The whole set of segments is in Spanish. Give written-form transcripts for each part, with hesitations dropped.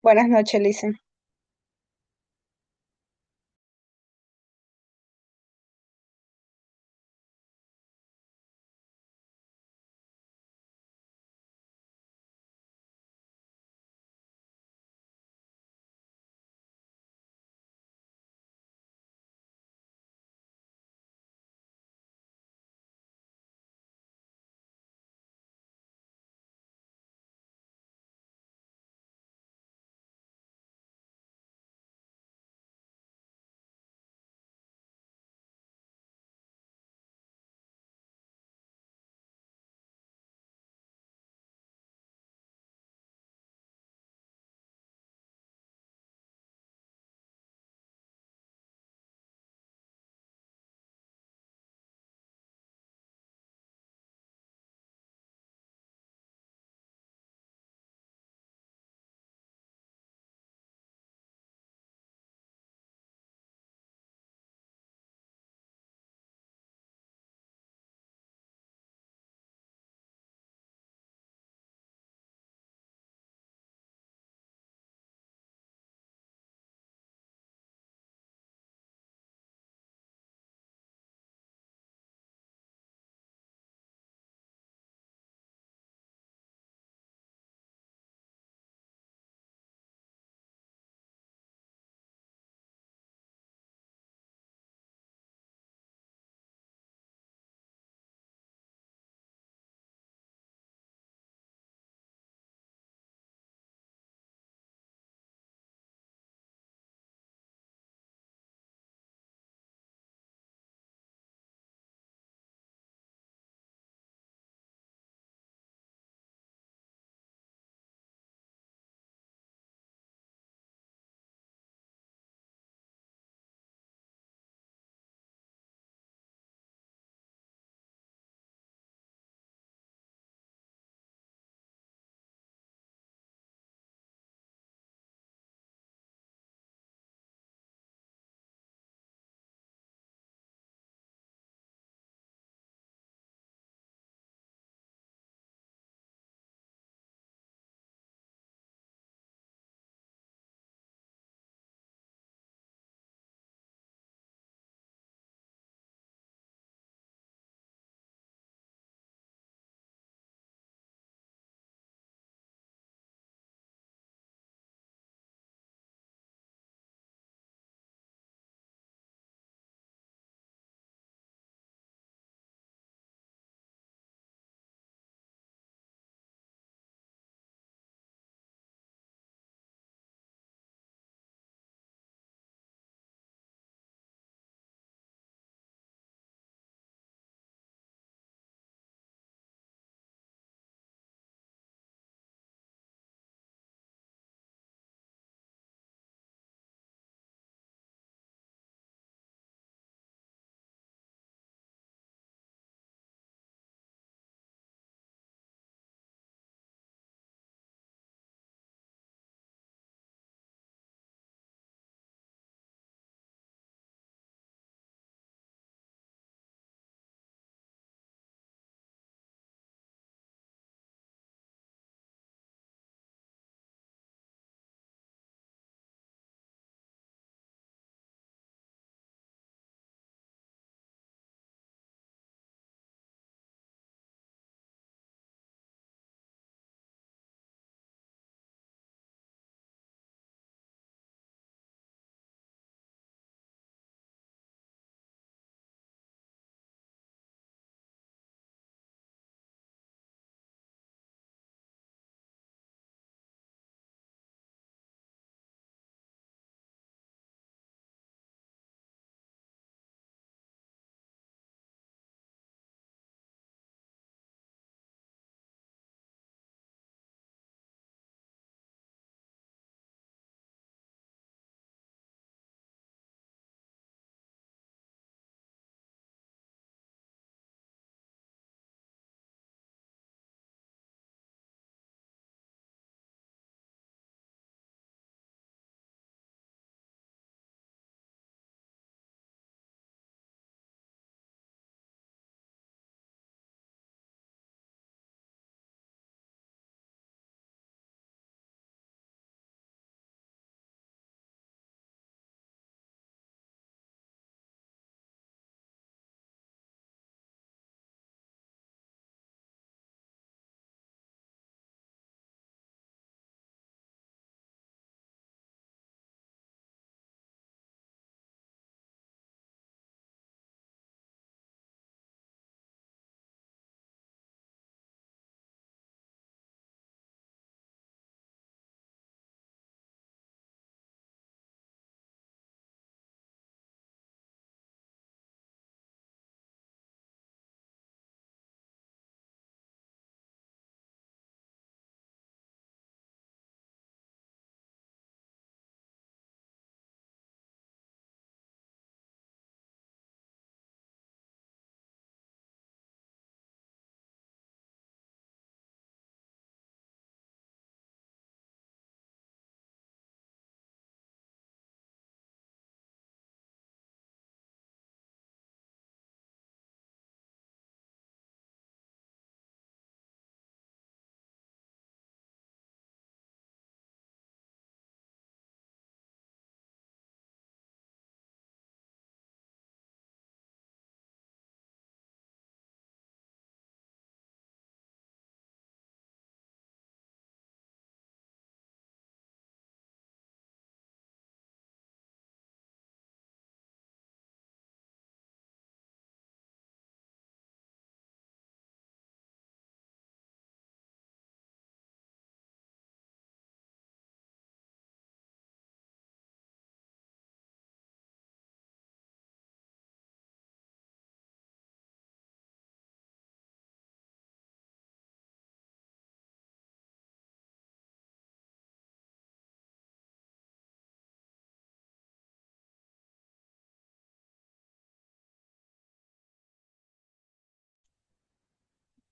Buenas noches, Lisa.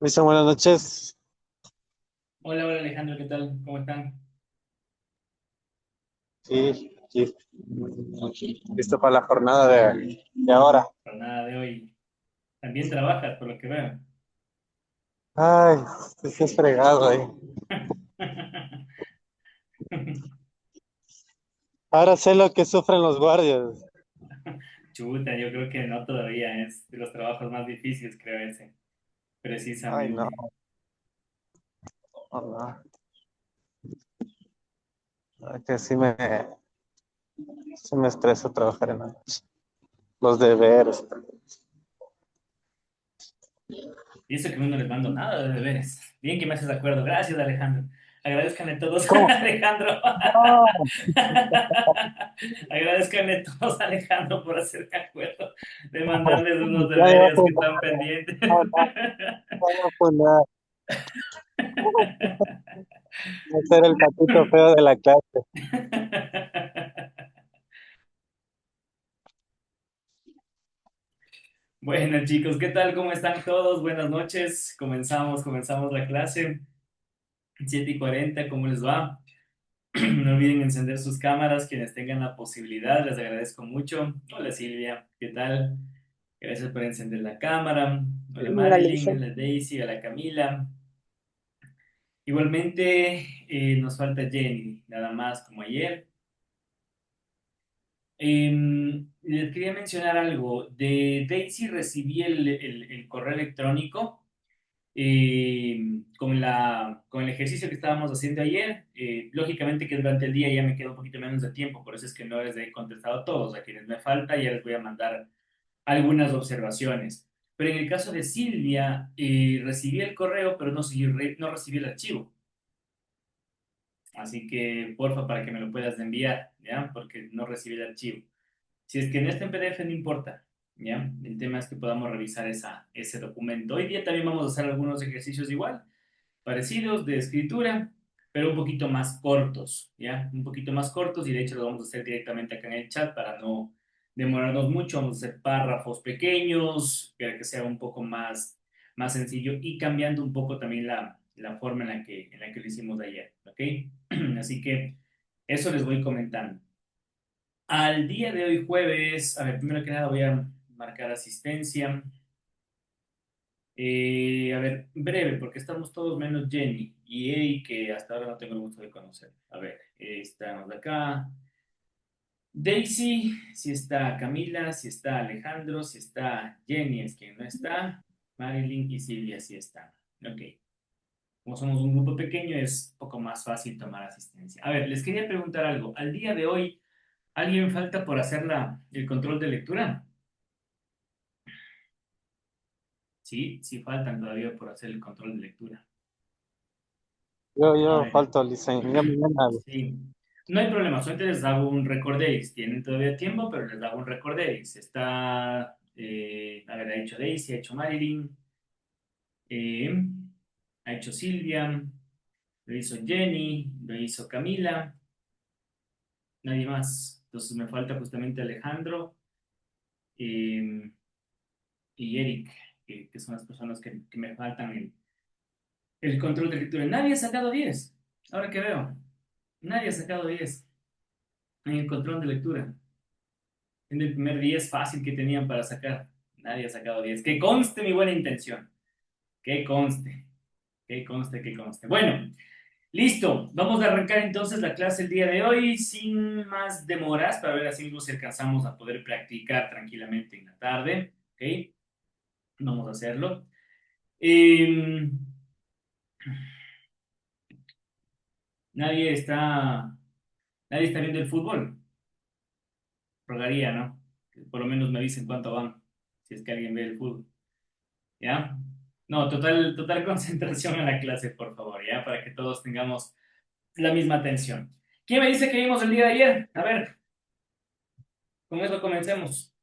Luisa, buenas noches. Hola, hola Alejandro, ¿qué tal? ¿Cómo están? Sí, sí. Listo para la jornada de ahora. Jornada de hoy. También trabajas, por lo que veo. Ay, estoy fregado ahí. Ahora sé lo que sufren los guardias. Chuta, yo creo que no todavía es de los trabajos más difíciles, creo ese, Ay, no, precisamente. no, no. Ay, que sí me estresa trabajar en la noche. Los deberes. Y eso que no les mando nada de deberes. Bien que me haces de acuerdo. Gracias, Alejandro. Agradezcanle todos, ¿Cómo? Alejandro. No, Agradezcanle todos, Alejandro, por hacerme acuerdo de mandarles unos ya iba a deberes que fundar, están pendientes. ya iba a fundar. Voy a ser el patito feo de la clase. Bueno, chicos, ¿qué tal? ¿Cómo están todos? Buenas noches. Comenzamos la clase. 7:40, ¿cómo les va? No olviden encender sus cámaras, quienes tengan la posibilidad, les agradezco mucho. Hola Silvia, ¿qué tal? Gracias por encender la cámara. Hola Hola, Marilyn, Lisa. hola Daisy, hola Camila. Igualmente nos falta Jenny, nada más como ayer. Les quería mencionar algo. De Daisy recibí el correo electrónico con el ejercicio que estábamos haciendo ayer. Lógicamente que durante el día ya me queda un poquito menos de tiempo, por eso es que no les he contestado a todos. A quienes me falta ya les voy a mandar algunas observaciones. Pero en el caso de Silvia, recibí el correo, pero no recibí el archivo. Así que, porfa, para que me lo puedas enviar, ¿ya? Porque no recibí el archivo. Si es que no está en PDF, no importa, ¿ya? El tema es que podamos revisar ese documento. Hoy día también vamos a hacer algunos ejercicios igual, parecidos de escritura, pero un poquito más cortos, ¿ya? Un poquito más cortos y de hecho lo vamos a hacer directamente acá en el chat para no demorarnos mucho. Vamos a hacer párrafos pequeños para que sea un poco más sencillo y cambiando un poco también la forma en la que lo hicimos ayer, ¿ok? Así que eso les voy comentando. Al día de hoy, jueves, a ver, primero que nada voy a marcar asistencia. A ver, breve, porque estamos todos menos Jenny y Eri, que hasta ahora no tengo el gusto de conocer. A ver, estamos acá. Daisy, si está Camila, si está Alejandro, si está Jenny, es quien no está. Marilyn y Silvia, si están. Ok. Como somos un grupo pequeño, es un poco más fácil tomar asistencia. A ver, les quería preguntar algo. Al día de hoy, ¿alguien falta por hacer el control de lectura? Sí, sí faltan todavía por hacer el control de lectura. A Yo ver. falto, Lisa. Ya mañana. Sí, no hay problema, solamente les hago un recorderis. Tienen todavía tiempo, pero les hago un recorderis. Está, a ver, ha hecho Daisy, ha hecho Marilyn, eh, ha hecho Silvia, lo hizo Jenny, lo hizo Camila, nadie más. Entonces me falta justamente Alejandro eh, y Eric, que son las personas que me faltan el control de lectura. Nadie ha sacado 10, ahora que veo. Nadie ha sacado 10 en el control de lectura. En el primer 10 fácil que tenían para sacar. Nadie ha sacado 10. Que conste mi buena intención. Que conste. Que conste, que conste. Bueno, listo. Vamos a arrancar entonces la clase el día de hoy sin más demoras para ver así si alcanzamos a poder practicar tranquilamente en la tarde. ¿Ok? Vamos a hacerlo. Eh, nadie está, nadie está viendo el fútbol. Rogaría, ¿no? Que por lo menos me dicen cuánto van. Si es que alguien ve el fútbol. ¿Ya? No, total concentración en la clase, por favor, ¿ya? Para que todos tengamos la misma atención. ¿Quién me dice que vimos el día de ayer? A ver, con eso comencemos.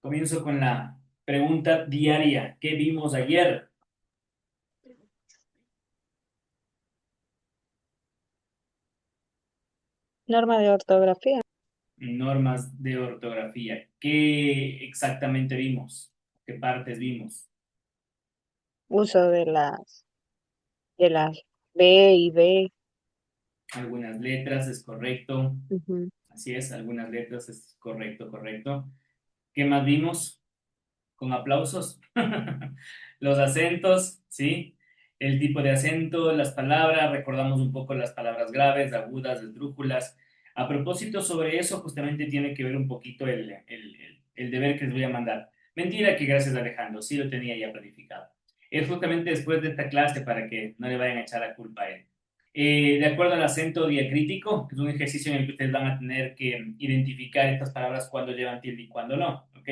Comienzo con la pregunta diaria. ¿Qué vimos ayer? Norma de ortografía. Normas de ortografía. ¿Qué exactamente vimos? ¿Qué partes vimos? uso de las B y B. Algunas letras es correcto. Ujú. Así es, algunas letras es correcto, correcto. ¿Qué más vimos? Con aplausos. Los acentos, ¿sí? El tipo de acento, las palabras, recordamos un poco las palabras graves, agudas, esdrújulas. A propósito sobre eso, justamente tiene que ver un poquito el deber que les voy a mandar. Mentira que gracias Alejandro, sí lo tenía ya planificado. Es justamente después de esta clase para que no le vayan a echar la culpa a él. De acuerdo al acento diacrítico, que es un ejercicio en el que ustedes van a tener que identificar estas palabras cuando llevan tilde y cuando no, ¿ok?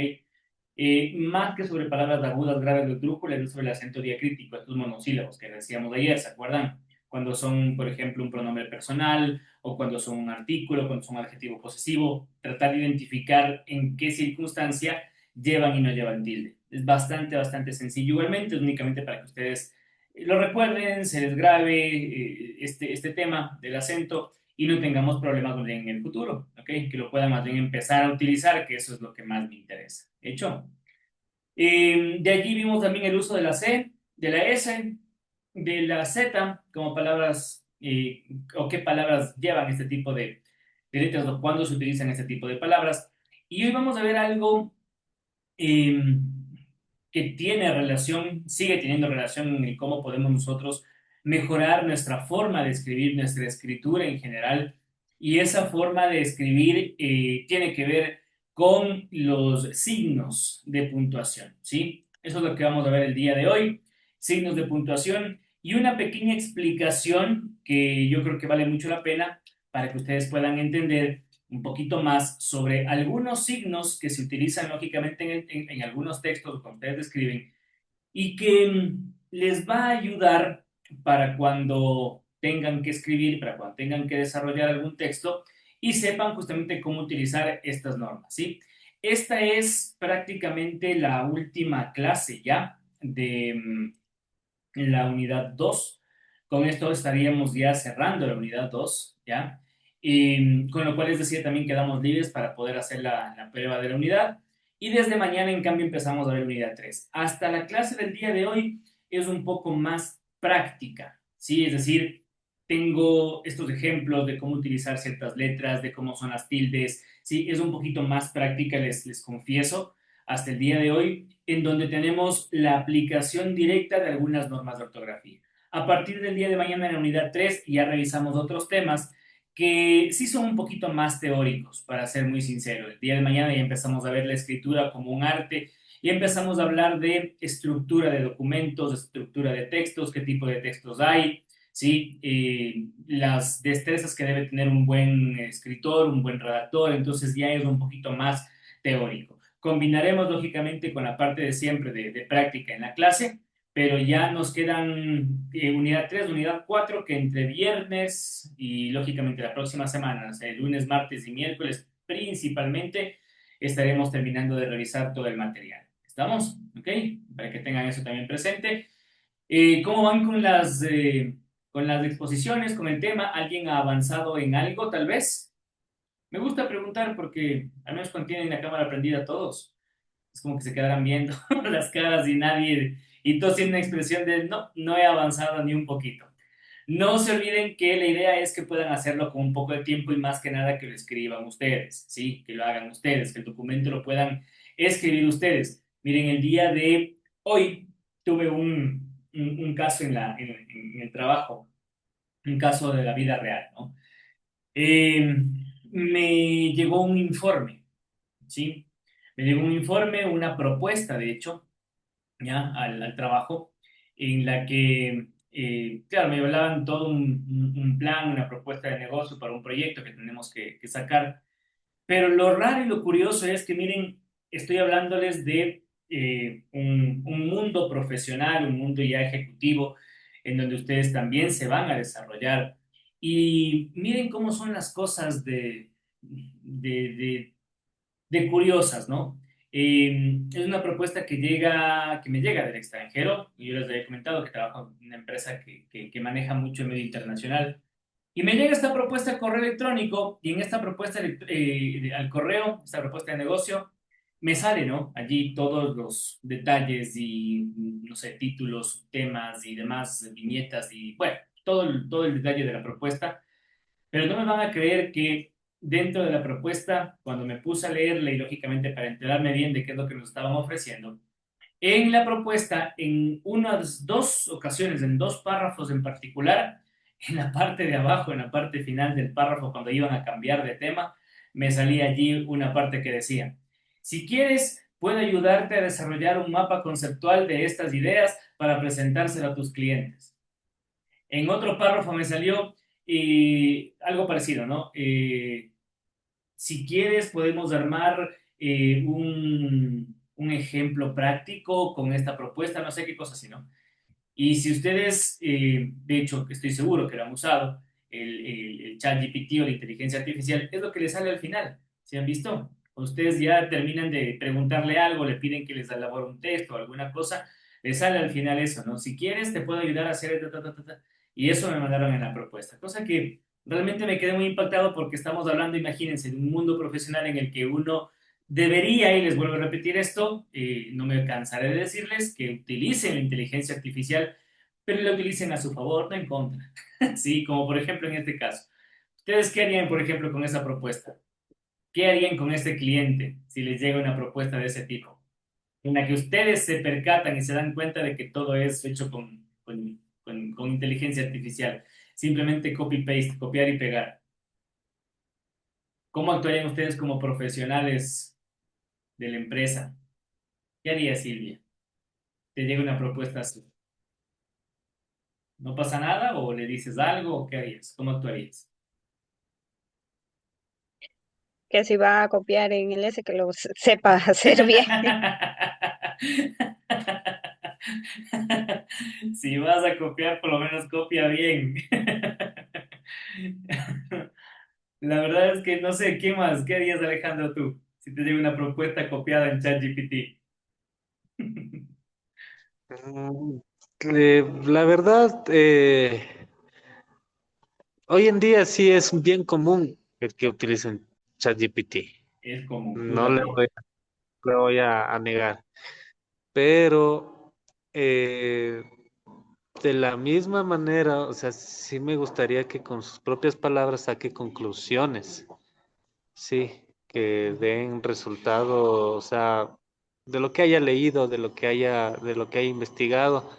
Más que sobre palabras agudas, graves o esdrújulas, es sobre el acento diacrítico, estos monosílabos que decíamos ayer, ¿se acuerdan? Cuando son, por ejemplo, un pronombre personal o cuando son un artículo, cuando son un adjetivo posesivo, tratar de identificar en qué circunstancia llevan y no llevan tilde. Es bastante, bastante sencillo. Igualmente, es únicamente para que ustedes lo recuerden, se les grabe este tema del acento y no tengamos problemas en el futuro, ¿ok? Que lo puedan más bien empezar a utilizar, que eso es lo que más me interesa. ¿Hecho? De allí vimos también el uso de la C, de la S, de la Z, como palabras, o qué palabras llevan este tipo de letras o cuándo se utilizan este tipo de palabras. Y hoy vamos a ver algo eh, que tiene relación, sigue teniendo relación en cómo podemos nosotros mejorar nuestra forma de escribir, nuestra escritura en general. Y esa forma de escribir tiene que ver con los signos de puntuación, ¿sí? Eso es lo que vamos a ver el día de hoy, signos de puntuación y una pequeña explicación que yo creo que vale mucho la pena para que ustedes puedan entender un poquito más sobre algunos signos que se utilizan lógicamente en algunos textos cuando ustedes escriben y que les va a ayudar para cuando tengan que escribir, para cuando tengan que desarrollar algún texto y sepan justamente cómo utilizar estas normas, ¿sí? Esta es prácticamente la última clase ya de la unidad 2. Con esto estaríamos ya cerrando la unidad 2, ¿ya? Y con lo cual les decía también quedamos libres para poder hacer la prueba de la unidad. Y desde mañana, en cambio, empezamos a ver la unidad 3. Hasta la clase del día de hoy es un poco más práctica, ¿sí? Es decir, tengo estos ejemplos de cómo utilizar ciertas letras, de cómo son las tildes, ¿sí? Es un poquito más práctica, les confieso, hasta el día de hoy, en donde tenemos la aplicación directa de algunas normas de ortografía. A partir del día de mañana en la unidad 3 ya revisamos otros temas que sí son un poquito más teóricos, para ser muy sincero. El día de mañana ya empezamos a ver la escritura como un arte y empezamos a hablar de estructura de documentos, estructura de textos, qué tipo de textos hay, ¿sí? Las destrezas que debe tener un buen escritor, un buen redactor, entonces ya es un poquito más teórico. Combinaremos lógicamente con la parte de siempre de práctica en la clase, pero ya nos quedan unidad 3, unidad 4, que entre viernes y lógicamente la próxima semana, o sea, el lunes, martes y miércoles principalmente, estaremos terminando de revisar todo el material. ¿Estamos? ¿Ok? Para que tengan eso también presente. ¿Cómo van con las exposiciones, con el tema? ¿Alguien ha avanzado en algo, tal vez? Me gusta preguntar porque al menos cuando tienen la cámara prendida todos, es como que se quedaran viendo las caras y nadie, y todos tienen una expresión de no, no he avanzado ni un poquito. No se olviden que la idea es que puedan hacerlo con un poco de tiempo y más que nada que lo escriban ustedes, ¿sí? Que lo hagan ustedes, que el documento lo puedan escribir ustedes. Miren, el día de hoy tuve un caso en el trabajo, un caso de la vida real, ¿no? Eh, Me llegó un informe, ¿sí? Me llegó un informe, una propuesta, de hecho, ya al trabajo, en la que, claro, me hablaban todo un plan, una propuesta de negocio para un proyecto que tenemos que sacar. Pero lo raro y lo curioso es que, miren, estoy hablándoles de un mundo profesional, un mundo ya ejecutivo, en donde ustedes también se van a desarrollar. Y miren cómo son las cosas de de curiosas, ¿no? Es una propuesta que me llega del extranjero, y yo les había comentado que trabajo en una empresa que maneja mucho el medio internacional, y me llega esta propuesta al correo electrónico, y en esta propuesta al correo, esta propuesta de negocio, me sale, ¿no? Allí todos los detalles y, no sé, títulos, temas y demás, viñetas y, bueno, todo el detalle de la propuesta. Pero no me van a creer que dentro de la propuesta, cuando me puse a leerla y lógicamente para enterarme bien de qué es lo que nos estaban ofreciendo, en la propuesta, en unas dos ocasiones, en dos párrafos en particular, en la parte de abajo, en la parte final del párrafo, cuando iban a cambiar de tema, me salía allí una parte que decía, si quieres, puedo ayudarte a desarrollar un mapa conceptual de estas ideas para presentárselo a tus clientes. En otro párrafo me salió algo parecido, ¿no? Si quieres, podemos armar un ejemplo práctico con esta propuesta, no sé qué cosa así, ¿no? Y si ustedes, de hecho, estoy seguro que lo han usado, el ChatGPT o la inteligencia artificial, es lo que les sale al final. ¿Se han visto? Ustedes ya terminan de preguntarle algo, le piden que les elabore un texto o alguna cosa, les sale al final eso, ¿no? Si quieres, te puedo ayudar a hacer... Y eso me mandaron en la propuesta. Cosa que realmente me quedé muy impactado porque estamos hablando, imagínense, de un mundo profesional en el que uno debería, y les vuelvo a repetir esto, no me cansaré de decirles que utilicen la inteligencia artificial, pero la utilicen a su favor, no en contra. Sí, como por ejemplo en este caso. ¿Ustedes qué harían, por ejemplo, con esa propuesta? ¿Qué harían con este cliente si les llega una propuesta de ese tipo? En la que ustedes se percatan y se dan cuenta de que todo es hecho con inteligencia artificial. Simplemente copy-paste, copiar y pegar. ¿Cómo actuarían ustedes como profesionales de la empresa? ¿Qué haría Silvia? Te llega una propuesta así. ¿No pasa nada o le dices algo o qué harías? ¿Cómo actuarías? Que si va a copiar en el S, que lo sepa hacer bien. Si vas a copiar, por lo menos copia bien. La verdad es que no sé, ¿qué más? ¿Qué harías, Alejandro, tú? Si te llega una propuesta copiada en ChatGPT. Mm, la verdad, hoy en día sí es bien común el que utilicen ChatGPT. Es común, tú No también. le voy a negar. Pero eh, de la misma manera, o sea, sí me gustaría que con sus propias palabras saque conclusiones. Sí, que den resultado, o sea, de lo que haya leído, de lo que haya investigado,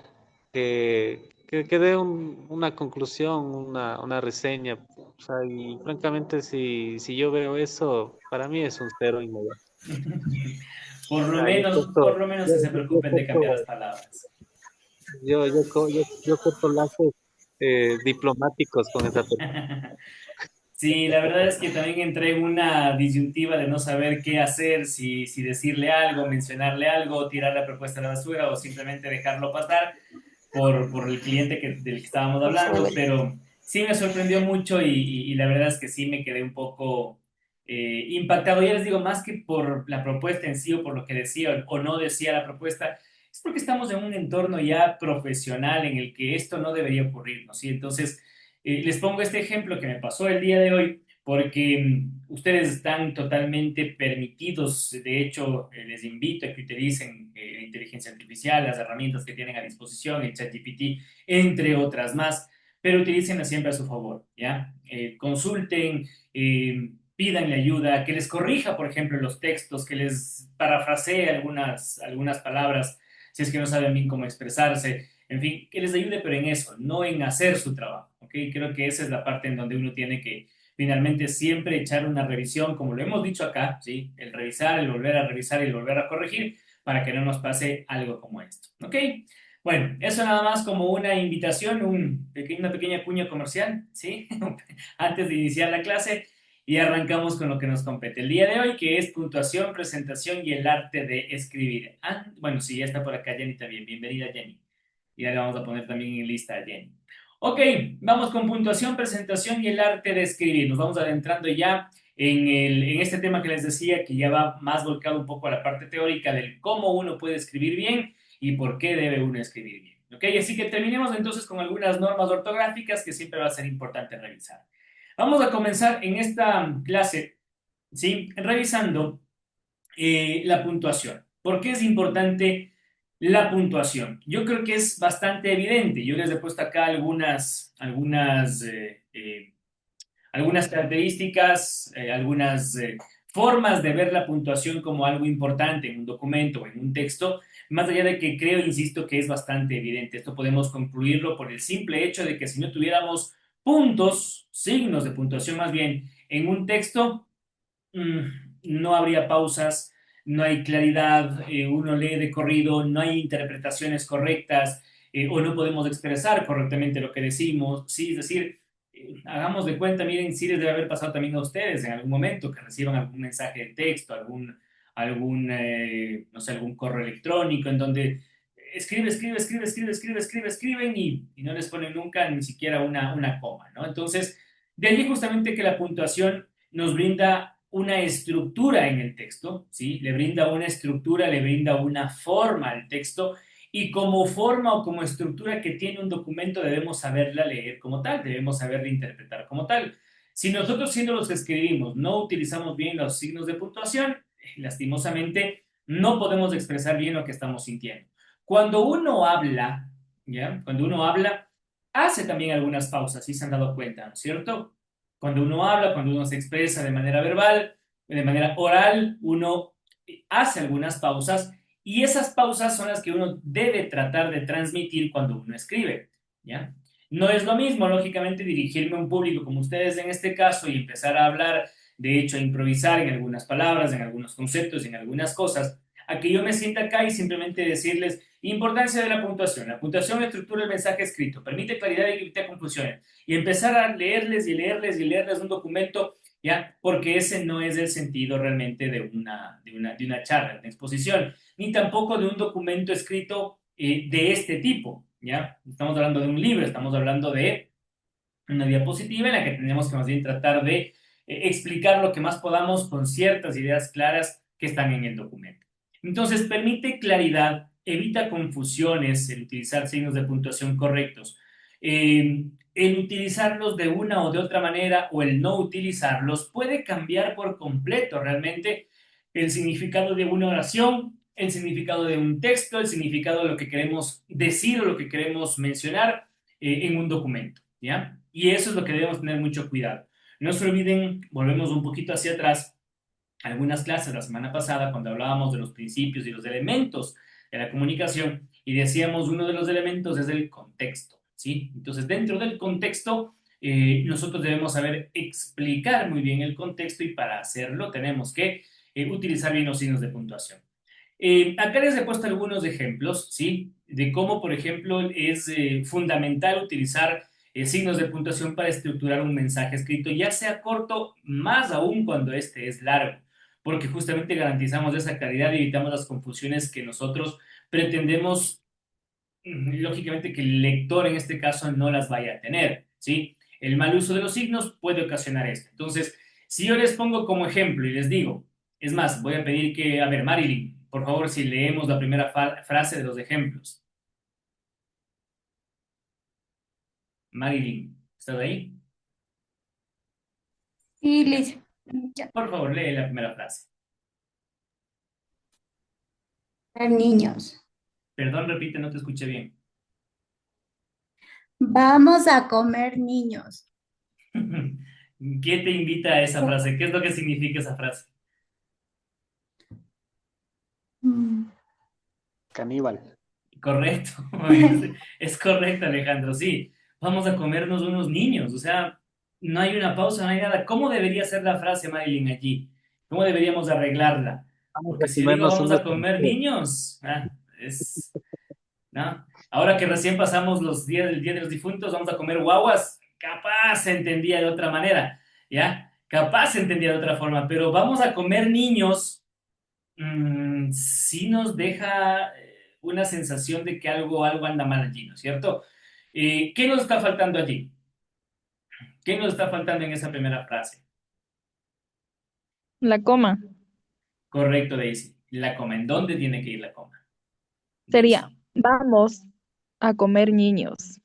que dé una conclusión, una reseña. O sea, y francamente, si yo veo eso, para mí es un cero inmediato. O sea, Por lo menos que se yo preocupen de cambiar las corto, palabras. yo corto lazos diplomáticos con esa persona. Sí, la verdad es que también entré en una disyuntiva de no saber qué hacer, si decirle algo, mencionarle algo, tirar la propuesta a la basura o simplemente dejarlo pasar por el cliente del que estábamos hablando, pero sí me sorprendió mucho y la verdad es que sí me quedé un poco impactado. Ya les digo, más que por la propuesta en sí o por lo que decía o no decía la propuesta, es porque estamos en un entorno ya profesional en el que esto no debería ocurrir, ¿no? ¿Sí? Entonces, les pongo este ejemplo que me pasó el día de hoy porque ustedes están totalmente permitidos, de hecho, les invito a que utilicen la inteligencia artificial, las herramientas que tienen a disposición, el ChatGPT, entre otras más, pero utilícenla siempre a su favor, ¿ya? Consulten, pídanle ayuda, que les corrija, por ejemplo, los textos, que les parafrasee algunas palabras, si es que no saben bien cómo expresarse, en fin, que les ayude, pero en eso, no en hacer su trabajo, ¿ok? Creo que esa es la parte en donde uno tiene que finalmente siempre echar una revisión, como lo hemos dicho acá, ¿sí? El revisar, el volver a revisar y el volver a corregir para que no nos pase algo como esto, ¿ok? Bueno, eso nada más como una invitación, una pequeña cuña comercial, ¿sí? Antes de iniciar la clase y arrancamos con lo que nos compete el día de hoy, que es puntuación, presentación y el arte de escribir. Bueno, sí, ya está por acá Jenny también. Bienvenida, Jenny. Y ya le vamos a poner también en lista a Jenny. Ok, vamos con puntuación, presentación y el arte de escribir. Nos vamos adentrando ya en este tema que les decía, que ya va más volcado un poco a la parte teórica del cómo uno puede escribir bien y por qué debe uno escribir bien. Ok, así que terminemos entonces con algunas normas ortográficas que siempre va a ser importante revisar. Vamos a comenzar en esta clase, ¿sí? Revisando La puntuación. ¿Por qué es importante la puntuación? Yo creo que es bastante evidente. Yo les he puesto acá algunas características, algunas formas de ver la puntuación como algo importante en un documento o en un texto, más allá de que creo, insisto, que es bastante evidente. Esto podemos concluirlo por el simple hecho de que si no tuviéramos puntos, signos de puntuación más bien, en un texto, no habría pausas, no hay claridad, uno lee de corrido, no hay interpretaciones correctas, o no podemos expresar correctamente lo que decimos, ¿sí? Es decir, hagamos de cuenta, miren, sí les debe haber pasado también a ustedes en algún momento que reciban algún mensaje de texto, no sé, algún correo electrónico en donde escriben y no les ponen nunca ni siquiera una coma, ¿no? Entonces, de allí justamente que la puntuación nos brinda una estructura en el texto, ¿sí? Le brinda una estructura, le brinda una forma al texto y como forma o como estructura que tiene un documento debemos saberla leer como tal, debemos saberla interpretar como tal. Si nosotros siendo los que escribimos no utilizamos bien los signos de puntuación, lastimosamente no podemos expresar bien lo que estamos sintiendo. Cuando uno habla, ¿ya? Cuando uno habla, hace también algunas pausas, si se han dado cuenta, ¿no es cierto? Cuando uno habla, cuando uno se expresa de manera verbal, de manera oral, uno hace algunas pausas y esas pausas son las que uno debe tratar de transmitir cuando uno escribe, ¿ya? No es lo mismo, lógicamente, dirigirme a un público como ustedes en este caso y empezar a hablar, de hecho, a improvisar en algunas palabras, en algunos conceptos, en algunas cosas, a que yo me sienta acá y simplemente decirles importancia de la puntuación. La puntuación estructura el mensaje escrito, permite claridad y evita confusiones y empezar a leerles y leerles y leerles un documento, ¿ya? Porque ese no es el sentido realmente de una charla, de una exposición, ni tampoco de un documento escrito de este tipo, ¿ya? Estamos hablando de un libro, estamos hablando de una diapositiva en la que tenemos que más bien tratar de explicar lo que más podamos con ciertas ideas claras que están en el documento. Entonces, permite claridad, evita confusiones, el utilizar signos de puntuación correctos, el utilizarlos de una o de otra manera o el no utilizarlos puede cambiar por completo realmente el significado de una oración, el significado de un texto, el significado de lo que queremos decir o lo que queremos mencionar en un documento, ¿ya? Y eso es lo que debemos tener mucho cuidado. No se olviden, volvemos un poquito hacia atrás, algunas clases la semana pasada cuando hablábamos de los principios y los elementos de la comunicación y decíamos uno de los elementos es el contexto, ¿sí? Entonces, dentro del contexto, nosotros debemos saber explicar muy bien el contexto y para hacerlo tenemos que utilizar bien los signos de puntuación. Acá les he puesto algunos ejemplos, ¿sí? De cómo, por ejemplo, es fundamental utilizar signos de puntuación para estructurar un mensaje escrito, ya sea corto, más aún cuando este es largo, porque justamente garantizamos esa calidad y evitamos las confusiones que nosotros pretendemos, lógicamente, que el lector en este caso no las vaya a tener, ¿sí? El mal uso de los signos puede ocasionar esto. Entonces, si yo les pongo como ejemplo y les digo, es más, voy a pedir que, a ver, Marilyn, por favor, si leemos la primera frase de los ejemplos. Marilyn, ¿estás ahí? Sí, Liz. Ya. Por favor, lee la primera frase. Niños. Perdón, repite, no te escuché bien. Vamos a comer niños. ¿Qué te invita a esa frase? ¿Qué es lo que significa esa frase? Mm. Caníbal. Correcto, es correcto, Alejandro, sí. Vamos a comernos unos niños, o sea, no hay una pausa, no hay nada. ¿Cómo debería ser la frase, Marilyn, allí? ¿Cómo deberíamos arreglarla? Vamos Porque a si yo digo comernos vamos unos a comer conejos. niños, ¿no? Ahora que recién pasamos el Día de los Difuntos, vamos a comer guaguas, capaz se entendía de otra manera, ¿ya? Capaz se entendía de otra forma, pero vamos a comer niños, sí nos deja una sensación de que algo anda mal allí, ¿no es cierto? ¿Qué nos está faltando allí? ¿Qué nos está faltando en esa primera frase? La coma Correcto, Daisy. La coma. ¿En dónde tiene que ir la coma? sería, Daisy. vamos a comer niños.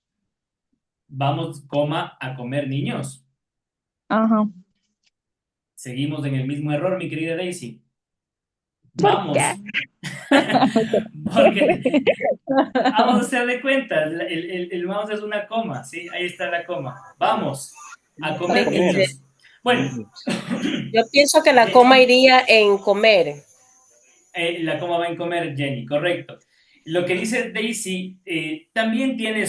Vamos, coma, a comer niños. Ajá, Seguimos en el mismo error, mi querida Daisy. ¿Por qué? Vamos. Porque vamos a hacer de cuenta, el vamos es una coma, ¿sí? Ahí está la coma. Vamos a A comer, comer. niños. Bueno, Yo pienso que la coma iría en comer. la coma va en comer, Jenny, correcto. Lo que dice Daisy también tiene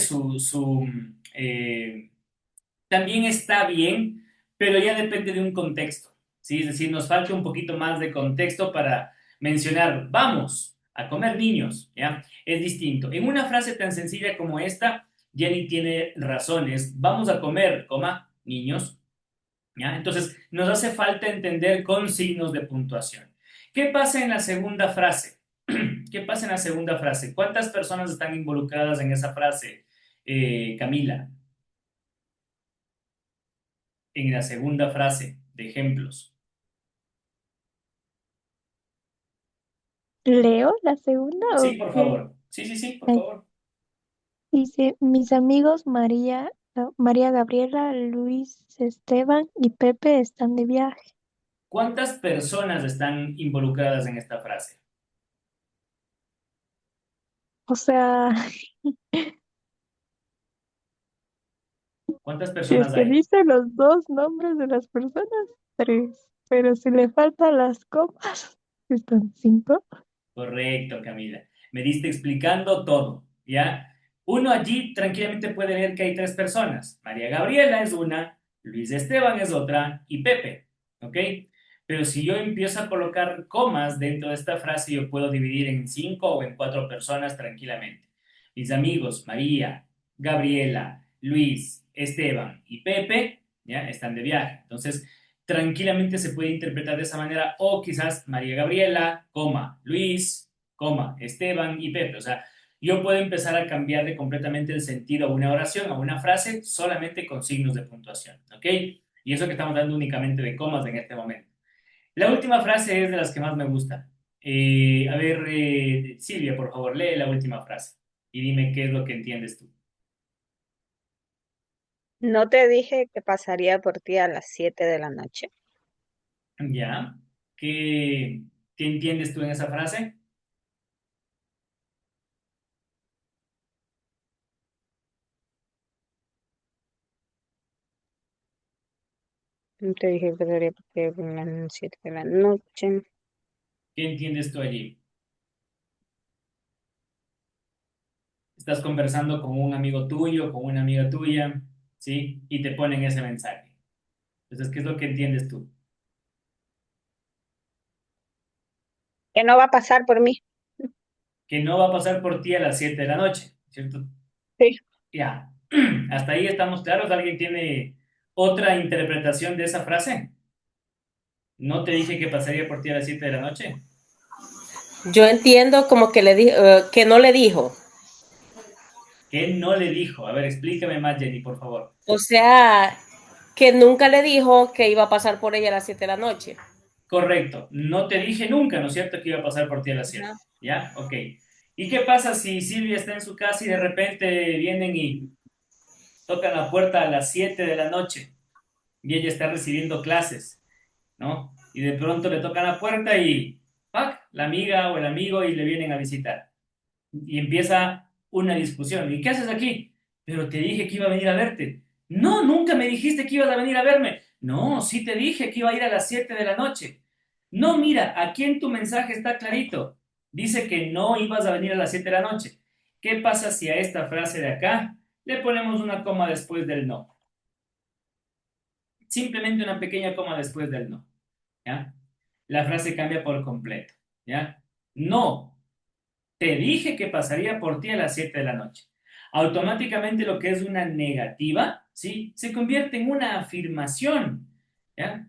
también está bien, pero ya depende de un contexto, ¿sí? Es decir, nos falta un poquito más de contexto para mencionar, vamos a comer niños, ¿ya? Es distinto. En una frase tan sencilla como esta, Jenny tiene razones, vamos a comer, coma, niños, ¿ya? Entonces, nos hace falta entender con signos de puntuación. ¿Qué pasa en la segunda frase? ¿Qué pasa en la segunda frase? ¿Cuántas personas están involucradas en esa frase, Camila? En la segunda frase de ejemplos. ¿Leo la segunda Sí, o por qué? favor. Sí, por Ay, favor. dice, mis amigos María Gabriela, Luis Esteban y Pepe están de viaje. ¿Cuántas personas están involucradas en esta frase? O sea, ¿Cuántas si es personas que hay? dice los dos nombres de las personas, tres. Pero si le faltan las copas, están cinco. Correcto, Camila. Me diste explicando todo, ¿ya? Uno allí tranquilamente puede ver que hay tres personas. María Gabriela es una, Luis Esteban es otra y Pepe, ¿ok? Pero si yo empiezo a colocar comas dentro de esta frase, yo puedo dividir en cinco o en cuatro personas tranquilamente. Mis amigos María, Gabriela, Luis, Esteban y Pepe, ¿ya? Están de viaje. Entonces, tranquilamente se puede interpretar de esa manera, o quizás María Gabriela, coma, Luis, coma, Esteban y Pepe. O sea, yo puedo empezar a cambiarle completamente el sentido a una oración, a una frase, solamente con signos de puntuación, ¿ok? Y eso que estamos dando únicamente de comas en este momento. La última frase es de las que más me gusta. A ver, Silvia, por favor, lee la última frase y dime qué es lo que entiendes tú. No te dije que pasaría por ti a las 7 de la noche. ¿Ya? ¿Qué, qué entiendes tú en esa frase? No te dije que pasaría por ti a las 7 de la noche. ¿Qué entiendes tú allí? Estás conversando con un amigo tuyo, con una amiga tuya, ¿sí? Y te ponen ese mensaje. Entonces, ¿qué es lo que entiendes tú? Que no va a pasar por mí. Que no va a pasar por ti a las 7 de la noche, ¿cierto? Sí. Ya. ¿Hasta ahí estamos claros? ¿Alguien tiene otra interpretación de esa frase? ¿No te dije que pasaría por ti a las 7 de la noche? Yo entiendo como que que no le dijo. ¿Qué no le dijo? A ver, explícame más, Jenny, por favor. O sea, que nunca le dijo que iba a pasar por ella a las 7 de la noche. Correcto. No te dije nunca, ¿no es cierto?, que iba a pasar por ti a las 7. No. ¿Ya? Ok. ¿Y qué pasa si Silvia está en su casa y de repente vienen y tocan la puerta a las 7 de la noche y ella está recibiendo clases, ¿no? Y de pronto le tocan la puerta y ¡pac! La amiga o el amigo y le vienen a visitar. Y empieza una discusión. ¿Y qué haces aquí? Pero te dije que iba a venir a verte. No, nunca me dijiste que ibas a venir a verme. No, sí te dije que iba a ir a las 7 de la noche. No, mira, aquí en tu mensaje está clarito. Dice que no ibas a venir a las 7 de la noche. ¿Qué pasa si a esta frase de acá le ponemos una coma después del no? Simplemente una pequeña coma después del no, ¿ya? La frase cambia por completo, ¿ya? No, te dije que pasaría por ti a las 7 de la noche. Automáticamente lo que es una negativa, ¿sí? Se convierte en una afirmación, ¿ya?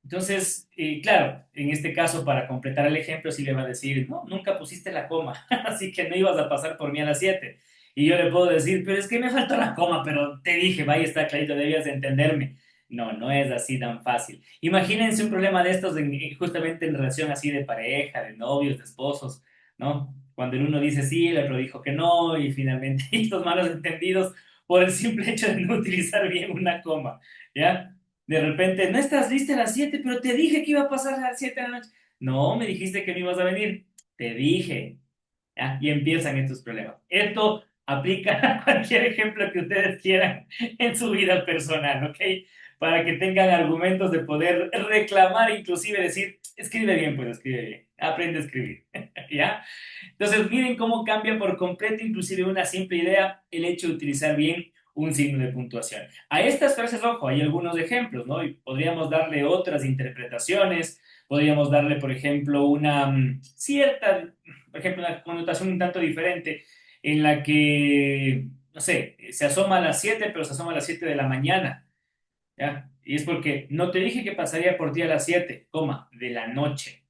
Entonces, claro, en este caso, para completar el ejemplo, sí le va a decir, no, nunca pusiste la coma, así que no ibas a pasar por mí a las 7. Y yo le puedo decir, pero es que me faltó la coma, pero te dije, vaya, está clarito, debías de entenderme. No, no es así tan fácil. Imagínense un problema de estos justamente en relación así de pareja, de novios, de esposos, ¿no? Cuando el uno dice sí, el otro dijo que no, y finalmente estos malos entendidos por el simple hecho de no utilizar bien una coma, ¿ya? De repente, no estás lista a las 7, pero te dije que iba a pasar a las 7 de la noche. No, me dijiste que no ibas a venir. Te dije. ¿Ya? Y empiezan estos problemas. Esto aplica a cualquier ejemplo que ustedes quieran en su vida personal, ¿ok? Para que tengan argumentos de poder reclamar, inclusive decir, escribe bien, pues escribe bien, aprende a escribir, ¿ya? Entonces, miren cómo cambia por completo, inclusive una simple idea, el hecho de utilizar bien un signo de puntuación. A estas frases, ojo, hay algunos ejemplos, ¿no? Y podríamos darle otras interpretaciones, podríamos darle, por ejemplo, una cierta, por ejemplo, una connotación un tanto diferente, en la que, no sé, se asoma a las 7 pero se asoma a las 7 de la mañana, ¿ya? Y es porque no te dije que pasaría por ti a las 7 coma, de la noche.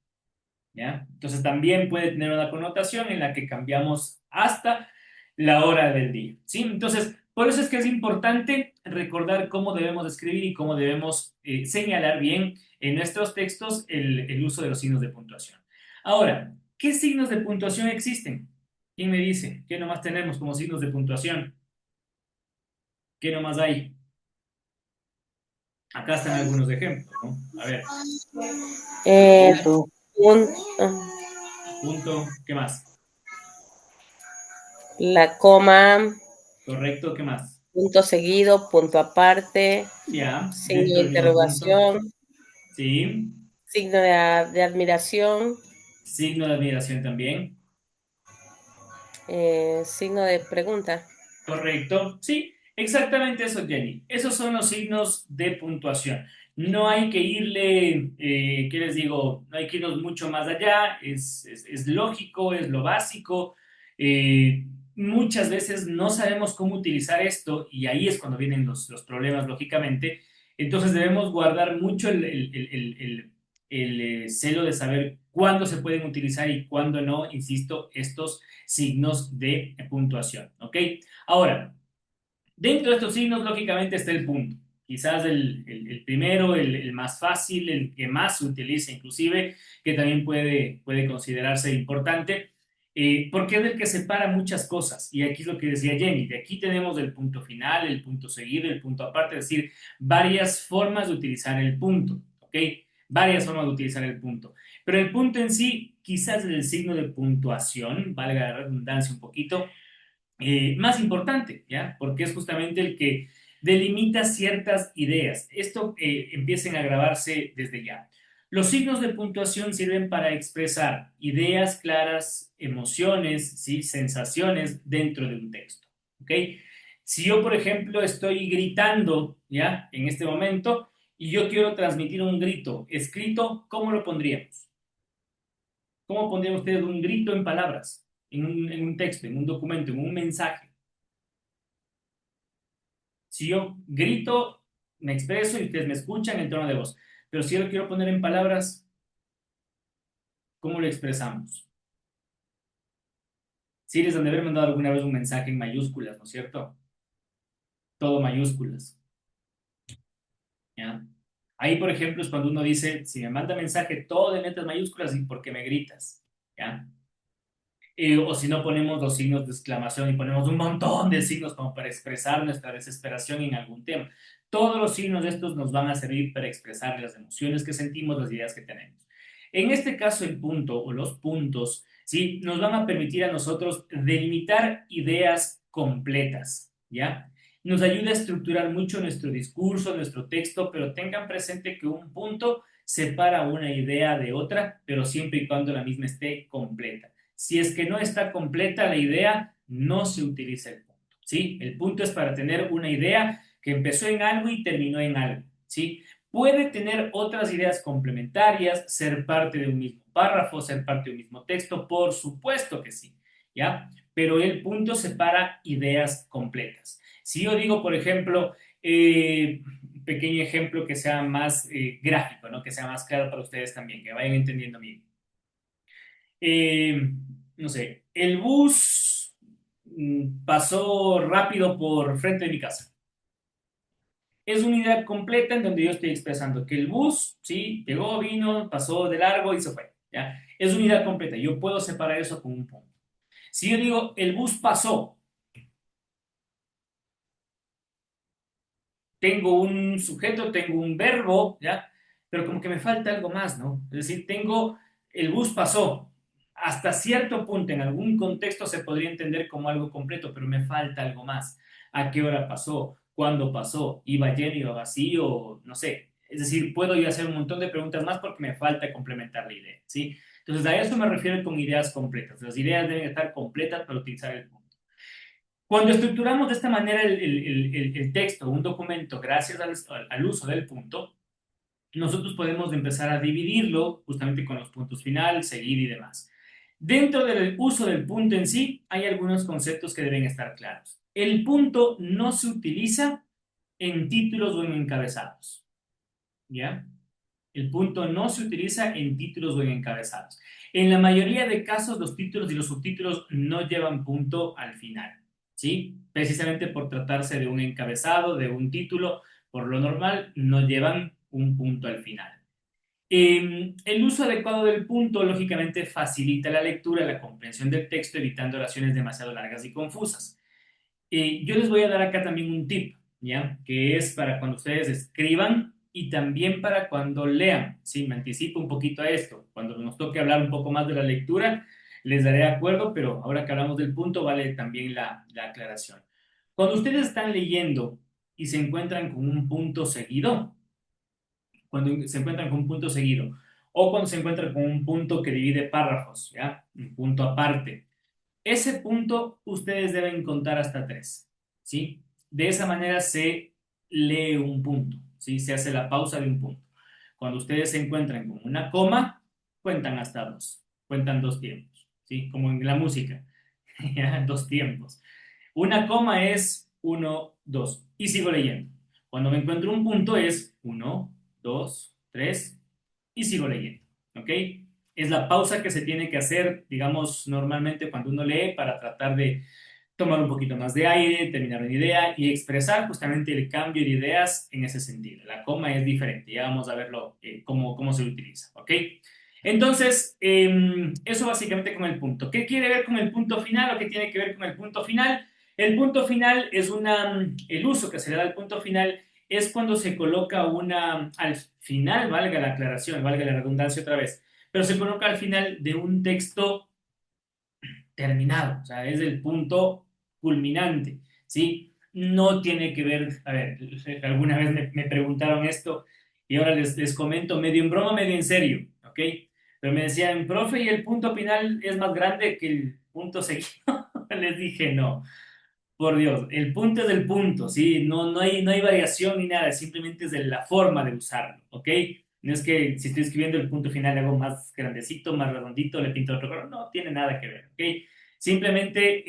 ¿Ya? Entonces también puede tener una connotación en la que cambiamos hasta la hora del día, ¿sí? Entonces, por eso es que es importante recordar cómo debemos escribir y cómo debemos señalar bien en nuestros textos el uso de los signos de puntuación. Ahora, ¿qué signos de puntuación existen? ¿Quién me dice? ¿Qué nomás tenemos como signos de puntuación? ¿Qué nomás hay? Acá están algunos ejemplos, ¿no? A ver, Punto. Un- punto, ¿qué más? la coma, Correcto, ¿qué más? punto seguido, punto aparte, Ya, signo dentro de del mismo punto. interrogación, Sí, signo de admiración, signo de admiración también. signo de pregunta. Correcto. Sí, exactamente eso, Jenny. Esos son los signos de puntuación. No hay que irle, ¿qué les digo? No hay que irnos mucho más allá. Es lógico, es lo básico. Muchas veces no sabemos cómo utilizar esto y ahí es cuando vienen los problemas, lógicamente. Entonces debemos guardar mucho el celo de saber cuándo se pueden utilizar y cuándo no, insisto, estos signos de puntuación. ¿Ok? Ahora, dentro de estos signos, lógicamente, está el punto. Quizás el primero, el más fácil, el que más se utiliza inclusive, que también puede considerarse importante, porque es el que separa muchas cosas. Y aquí es lo que decía Jenny, de aquí tenemos el punto final, el punto seguido, el punto aparte, es decir, varias formas de utilizar el punto, ¿ok? Varias formas de utilizar el punto. Pero el punto en sí, quizás es el signo de puntuación, valga la redundancia un poquito, más importante, ¿ya? Porque es justamente el que delimita ciertas ideas. Esto empiecen a grabarse desde ya. Los signos de puntuación sirven para expresar ideas claras, emociones, ¿sí? Sensaciones dentro de un texto, ¿ok? Si yo, por ejemplo, estoy gritando, ¿ya? En este momento, y yo quiero transmitir un grito escrito, ¿cómo lo pondríamos? ¿Cómo pondrían ustedes un grito en palabras, en un texto, en un documento, en un mensaje? Si yo grito, me expreso y ustedes me escuchan en tono de voz. Pero si yo lo quiero poner en palabras, ¿cómo lo expresamos? Sí les han de haber mandado alguna vez un mensaje en mayúsculas, ¿no es cierto? Todo mayúsculas, ¿ya? Ahí, por ejemplo, es cuando uno dice, si me manda mensaje todo de letras mayúsculas, ¿y por qué me gritas? ¿Ya? O si no ponemos los signos de exclamación y ponemos un montón de signos como para expresar nuestra desesperación en algún tema. Todos los signos de estos nos van a servir para expresar las emociones que sentimos, las ideas que tenemos. En este caso, el punto o los puntos, ¿sí? Nos van a permitir a nosotros delimitar ideas completas, ¿ya? Nos ayuda a estructurar mucho nuestro discurso, nuestro texto, pero tengan presente que un punto separa una idea de otra, pero siempre y cuando la misma esté completa. Si es que no está completa la idea, no se utiliza el punto, ¿sí? El punto es para tener una idea que empezó en algo y terminó en algo, ¿sí? Puede tener otras ideas complementarias, ser parte de un mismo párrafo, ser parte de un mismo texto, por supuesto que sí, ¿ya? Pero el punto separa ideas completas. Si yo digo, por ejemplo, un pequeño ejemplo que sea más gráfico, ¿no? Que sea más claro para ustedes también, que vayan entendiendo bien. Eh, no sé, el bus pasó rápido por frente de mi casa. Es una idea completa en donde yo estoy expresando que el bus, sí, llegó, vino, pasó de largo y se fue. ¿Ya? Es una idea completa. Yo puedo separar eso con un punto. Si yo digo, el bus pasó, tengo un sujeto, tengo un verbo, ¿ya? Pero como que me falta algo más, ¿no? Es decir, tengo el bus pasó. Hasta cierto punto, en algún contexto se podría entender como algo completo, pero me falta algo más. ¿A qué hora pasó? ¿Cuándo pasó? ¿Iba lleno, iba vacío? No sé. Es decir, puedo yo hacer un montón de preguntas más porque me falta complementar la idea, ¿sí? Entonces, a eso me refiero con ideas completas. Las ideas deben estar completas para utilizar el punto. Cuando estructuramos de esta manera el texto, un documento, gracias al uso del punto, nosotros podemos empezar a dividirlo justamente con los puntos final, seguir y demás. Dentro del uso del punto en sí, hay algunos conceptos que deben estar claros. El punto no se utiliza en títulos o en encabezados, ¿ya? El punto no se utiliza en títulos o en encabezados. En la mayoría de casos, los títulos y los subtítulos no llevan punto al final, ¿sí? Precisamente por tratarse de un encabezado, de un título, por lo normal no llevan un punto al final. El uso adecuado del punto, lógicamente, facilita la lectura, la comprensión del texto, evitando oraciones demasiado largas y confusas. Yo les voy a dar acá también un tip, ¿ya? Que es para cuando ustedes escriban y también para cuando lean. Sí, me anticipo un poquito a esto. Cuando nos toque hablar un poco más de la lectura, les daré acuerdo, pero ahora que hablamos del punto, vale también la aclaración. Cuando ustedes están leyendo y se encuentran con un punto seguido, cuando se encuentran con un punto seguido, o cuando se encuentran con un punto que divide párrafos, ¿ya? Un punto aparte. Ese punto ustedes deben contar hasta 3, ¿sí? De esa manera se lee un punto, ¿sí? Se hace la pausa de un punto. Cuando ustedes se encuentran con una coma, cuentan hasta 2, cuentan 2 tiempos, ¿sí? Como en la música, ¿ya? 2 tiempos. Una coma es 1, 2 y sigo leyendo. Cuando me encuentro un punto es 1, 2, 3 y sigo leyendo, ¿ok? Es la pausa que se tiene que hacer, digamos, normalmente cuando uno lee para tratar de tomar un poquito más de aire, terminar una idea y expresar justamente el cambio de ideas en ese sentido. La coma es diferente, ya vamos a verlo cómo se utiliza, ¿ok? Entonces, eso básicamente con el punto. ¿Qué quiere ver con el punto final o qué tiene que ver con el punto final? El punto final es el uso que se le da al punto final es cuando se coloca al final, valga la aclaración, valga la redundancia otra vez, pero se coloca al final de un texto terminado, o sea, es el punto culminante, ¿sí? No tiene que ver, a ver, alguna vez me preguntaron esto y ahora les comento medio en broma, medio en serio, ¿ok? Pero me decían, profe, ¿y el punto final es más grande que el punto seguido? Les dije, no, por Dios, el punto es el punto, ¿sí? No hay variación ni nada, simplemente es de la forma de usarlo, ¿ok? No es que si estoy escribiendo el punto final le hago más grandecito, más redondito, le pinto otro color, no tiene nada que ver, ¿ok? Simplemente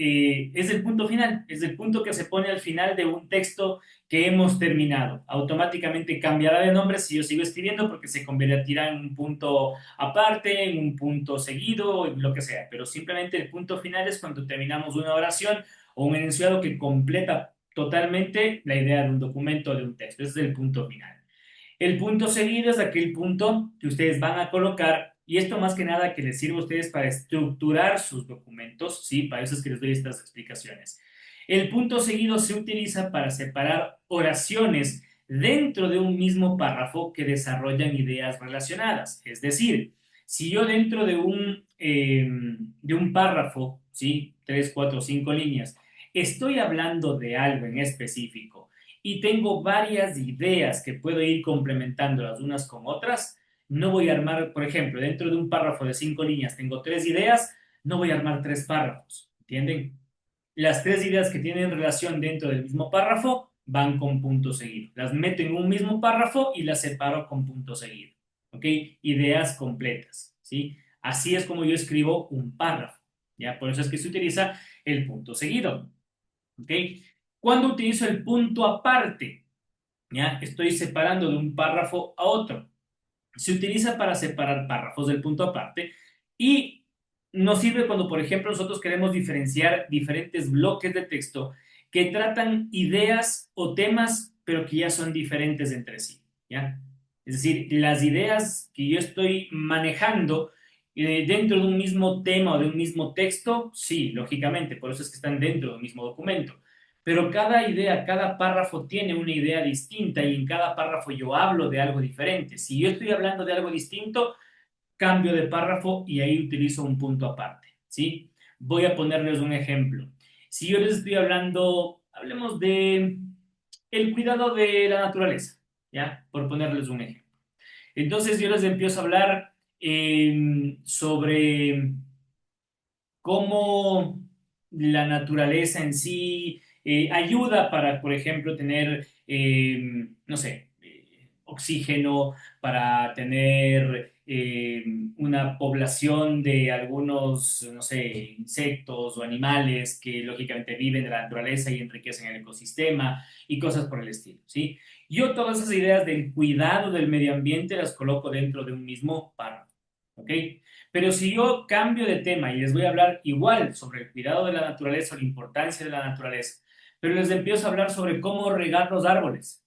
es el punto final, es el punto que se pone al final de un texto que hemos terminado. Automáticamente cambiará de nombre si yo sigo escribiendo porque se convertirá en un punto aparte, en un punto seguido, lo que sea, pero simplemente el punto final es cuando terminamos una oración o un enunciado que completa totalmente la idea de un documento o de un texto. Ese es el punto final. El punto seguido es aquel punto que ustedes van a colocar, y esto más que nada que les sirve a ustedes para estructurar sus documentos, ¿sí? Para eso es que les doy estas explicaciones. El punto seguido se utiliza para separar oraciones dentro de un mismo párrafo que desarrollan ideas relacionadas. Es decir, si yo dentro de un párrafo, ¿sí? 3, 4, 5 líneas, estoy hablando de algo en específico y tengo varias ideas que puedo ir complementando las unas con otras, no voy a armar, por ejemplo, dentro de un párrafo de 5 líneas tengo 3 ideas, no voy a armar 3 párrafos, ¿entienden? Las 3 ideas que tienen relación dentro del mismo párrafo van con punto seguido. Las meto en un mismo párrafo y las separo con punto seguido, ¿ok? Ideas completas, ¿sí? Así es como yo escribo un párrafo, ¿ya? Por eso es que se utiliza el punto seguido, ¿ok? Cuando utilizo el punto aparte, ¿ya? Estoy separando de un párrafo a otro. Se utiliza para separar párrafos del punto aparte y nos sirve cuando, por ejemplo, nosotros queremos diferenciar diferentes bloques de texto que tratan ideas o temas, pero que ya son diferentes entre sí, ¿ya? Es decir, las ideas que yo estoy manejando dentro de un mismo tema o de un mismo texto, sí, lógicamente, por eso es que están dentro de un mismo documento. Pero cada idea, cada párrafo tiene una idea distinta y en cada párrafo yo hablo de algo diferente. Si yo estoy hablando de algo distinto, cambio de párrafo y ahí utilizo un punto aparte, ¿sí? Voy a ponerles un ejemplo. Si yo les estoy hablando, hablemos de el cuidado de la naturaleza, ¿ya? Por ponerles un ejemplo. Entonces yo les empiezo a hablar sobre cómo la naturaleza en sí ayuda para, por ejemplo, tener, no sé, oxígeno, para tener una población de algunos, no sé, insectos o animales que lógicamente viven de la naturaleza y enriquecen el ecosistema y cosas por el estilo, ¿sí? Yo todas esas ideas del cuidado del medio ambiente las coloco dentro de un mismo párrafo, ¿ok? Pero si yo cambio de tema y les voy a hablar igual sobre el cuidado de la naturaleza o la importancia de la naturaleza, pero les empiezo a hablar sobre cómo regar los árboles,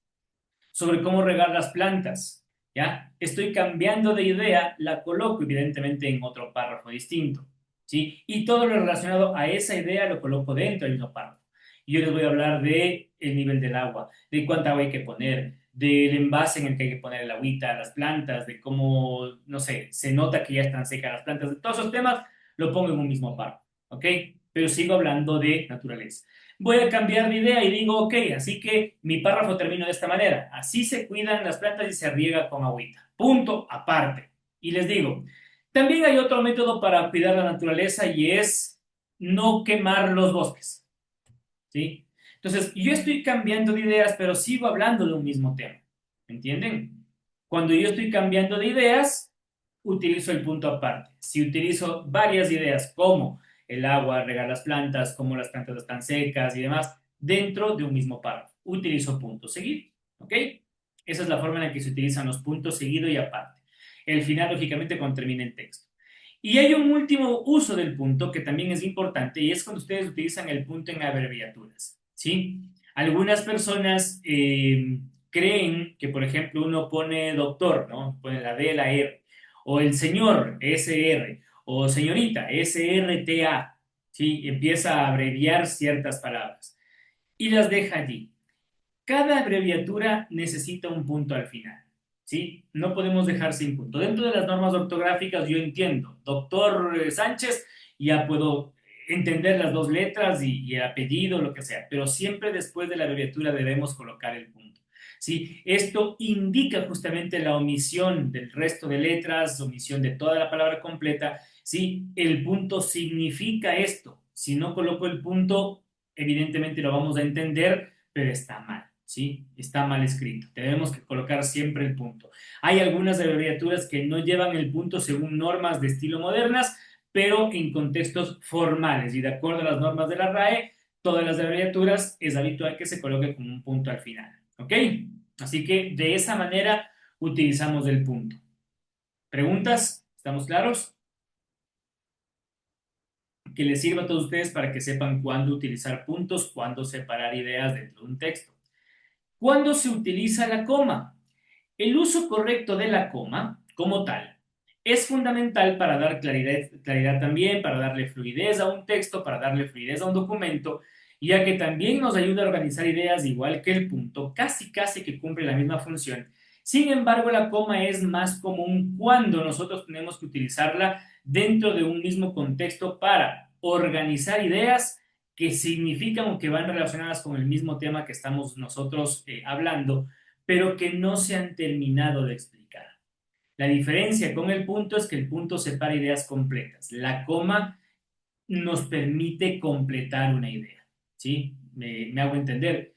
sobre cómo regar las plantas, ¿ya? Estoy cambiando de idea, la coloco evidentemente en otro párrafo distinto, ¿sí? Y todo lo relacionado a esa idea lo coloco dentro del mismo párrafo. Y yo les voy a hablar de el nivel del agua, de cuánta agua hay que poner, del envase en el que hay que poner el agüita a las plantas, de cómo, no sé, se nota que ya están secas las plantas, de todos esos temas lo pongo en un mismo párrafo, ¿ok? Pero sigo hablando de naturaleza. Voy a cambiar de idea y digo, ok, así que mi párrafo termino de esta manera. Así se cuidan las plantas y se riega con agüita. Punto aparte. Y les digo, también hay otro método para cuidar la naturaleza y es no quemar los bosques, ¿sí? Entonces, yo estoy cambiando de ideas, pero sigo hablando de un mismo tema. ¿Entienden? Cuando yo estoy cambiando de ideas, utilizo el punto aparte. Si utilizo varias ideas como el agua, regar las plantas, cómo las plantas están secas y demás, dentro de un mismo párrafo, utilizo punto seguido. ¿Ok? Esa es la forma en la que se utilizan los puntos seguido y aparte. El final, lógicamente, cuando termine el texto. Y hay un último uso del punto que también es importante y es cuando ustedes utilizan el punto en abreviaturas, ¿sí? Algunas personas creen que, por ejemplo, uno pone doctor, ¿no? Pone la D, la R, o el señor, SR, o señorita, SRTA, ¿sí? Empieza a abreviar ciertas palabras y las deja allí. Cada abreviatura necesita un punto al final, ¿sí? No podemos dejar sin punto. Dentro de las normas ortográficas yo entiendo, doctor Sánchez, ya puedo entender las dos letras y el apellido, lo que sea, pero siempre después de la abreviatura debemos colocar el punto, ¿sí? Esto indica justamente la omisión del resto de letras, omisión de toda la palabra completa, ¿sí? El punto significa esto. Si no coloco el punto, evidentemente lo vamos a entender, pero está mal. ¿Sí? Está mal escrito. Tenemos que colocar siempre el punto. Hay algunas abreviaturas que no llevan el punto según normas de estilo modernas, pero en contextos formales y de acuerdo a las normas de la RAE, todas las abreviaturas es habitual que se coloque con un punto al final. ¿Ok? Así que de esa manera utilizamos el punto. ¿Preguntas? ¿Estamos claros? Que les sirva a todos ustedes para que sepan cuándo utilizar puntos, cuándo separar ideas dentro de un texto. ¿Cuándo se utiliza la coma? El uso correcto de la coma, como tal, es fundamental para dar claridad también, para darle fluidez a un texto, para darle fluidez a un documento, ya que también nos ayuda a organizar ideas igual que el punto, casi que cumple la misma función. Sin embargo, la coma es más común cuando nosotros tenemos que utilizarla dentro de un mismo contexto para organizar ideas que significan o que van relacionadas con el mismo tema que estamos nosotros hablando, pero que no se han terminado de explicar. La diferencia con el punto es que el punto separa ideas completas. La coma nos permite completar una idea, ¿sí? Me hago entender.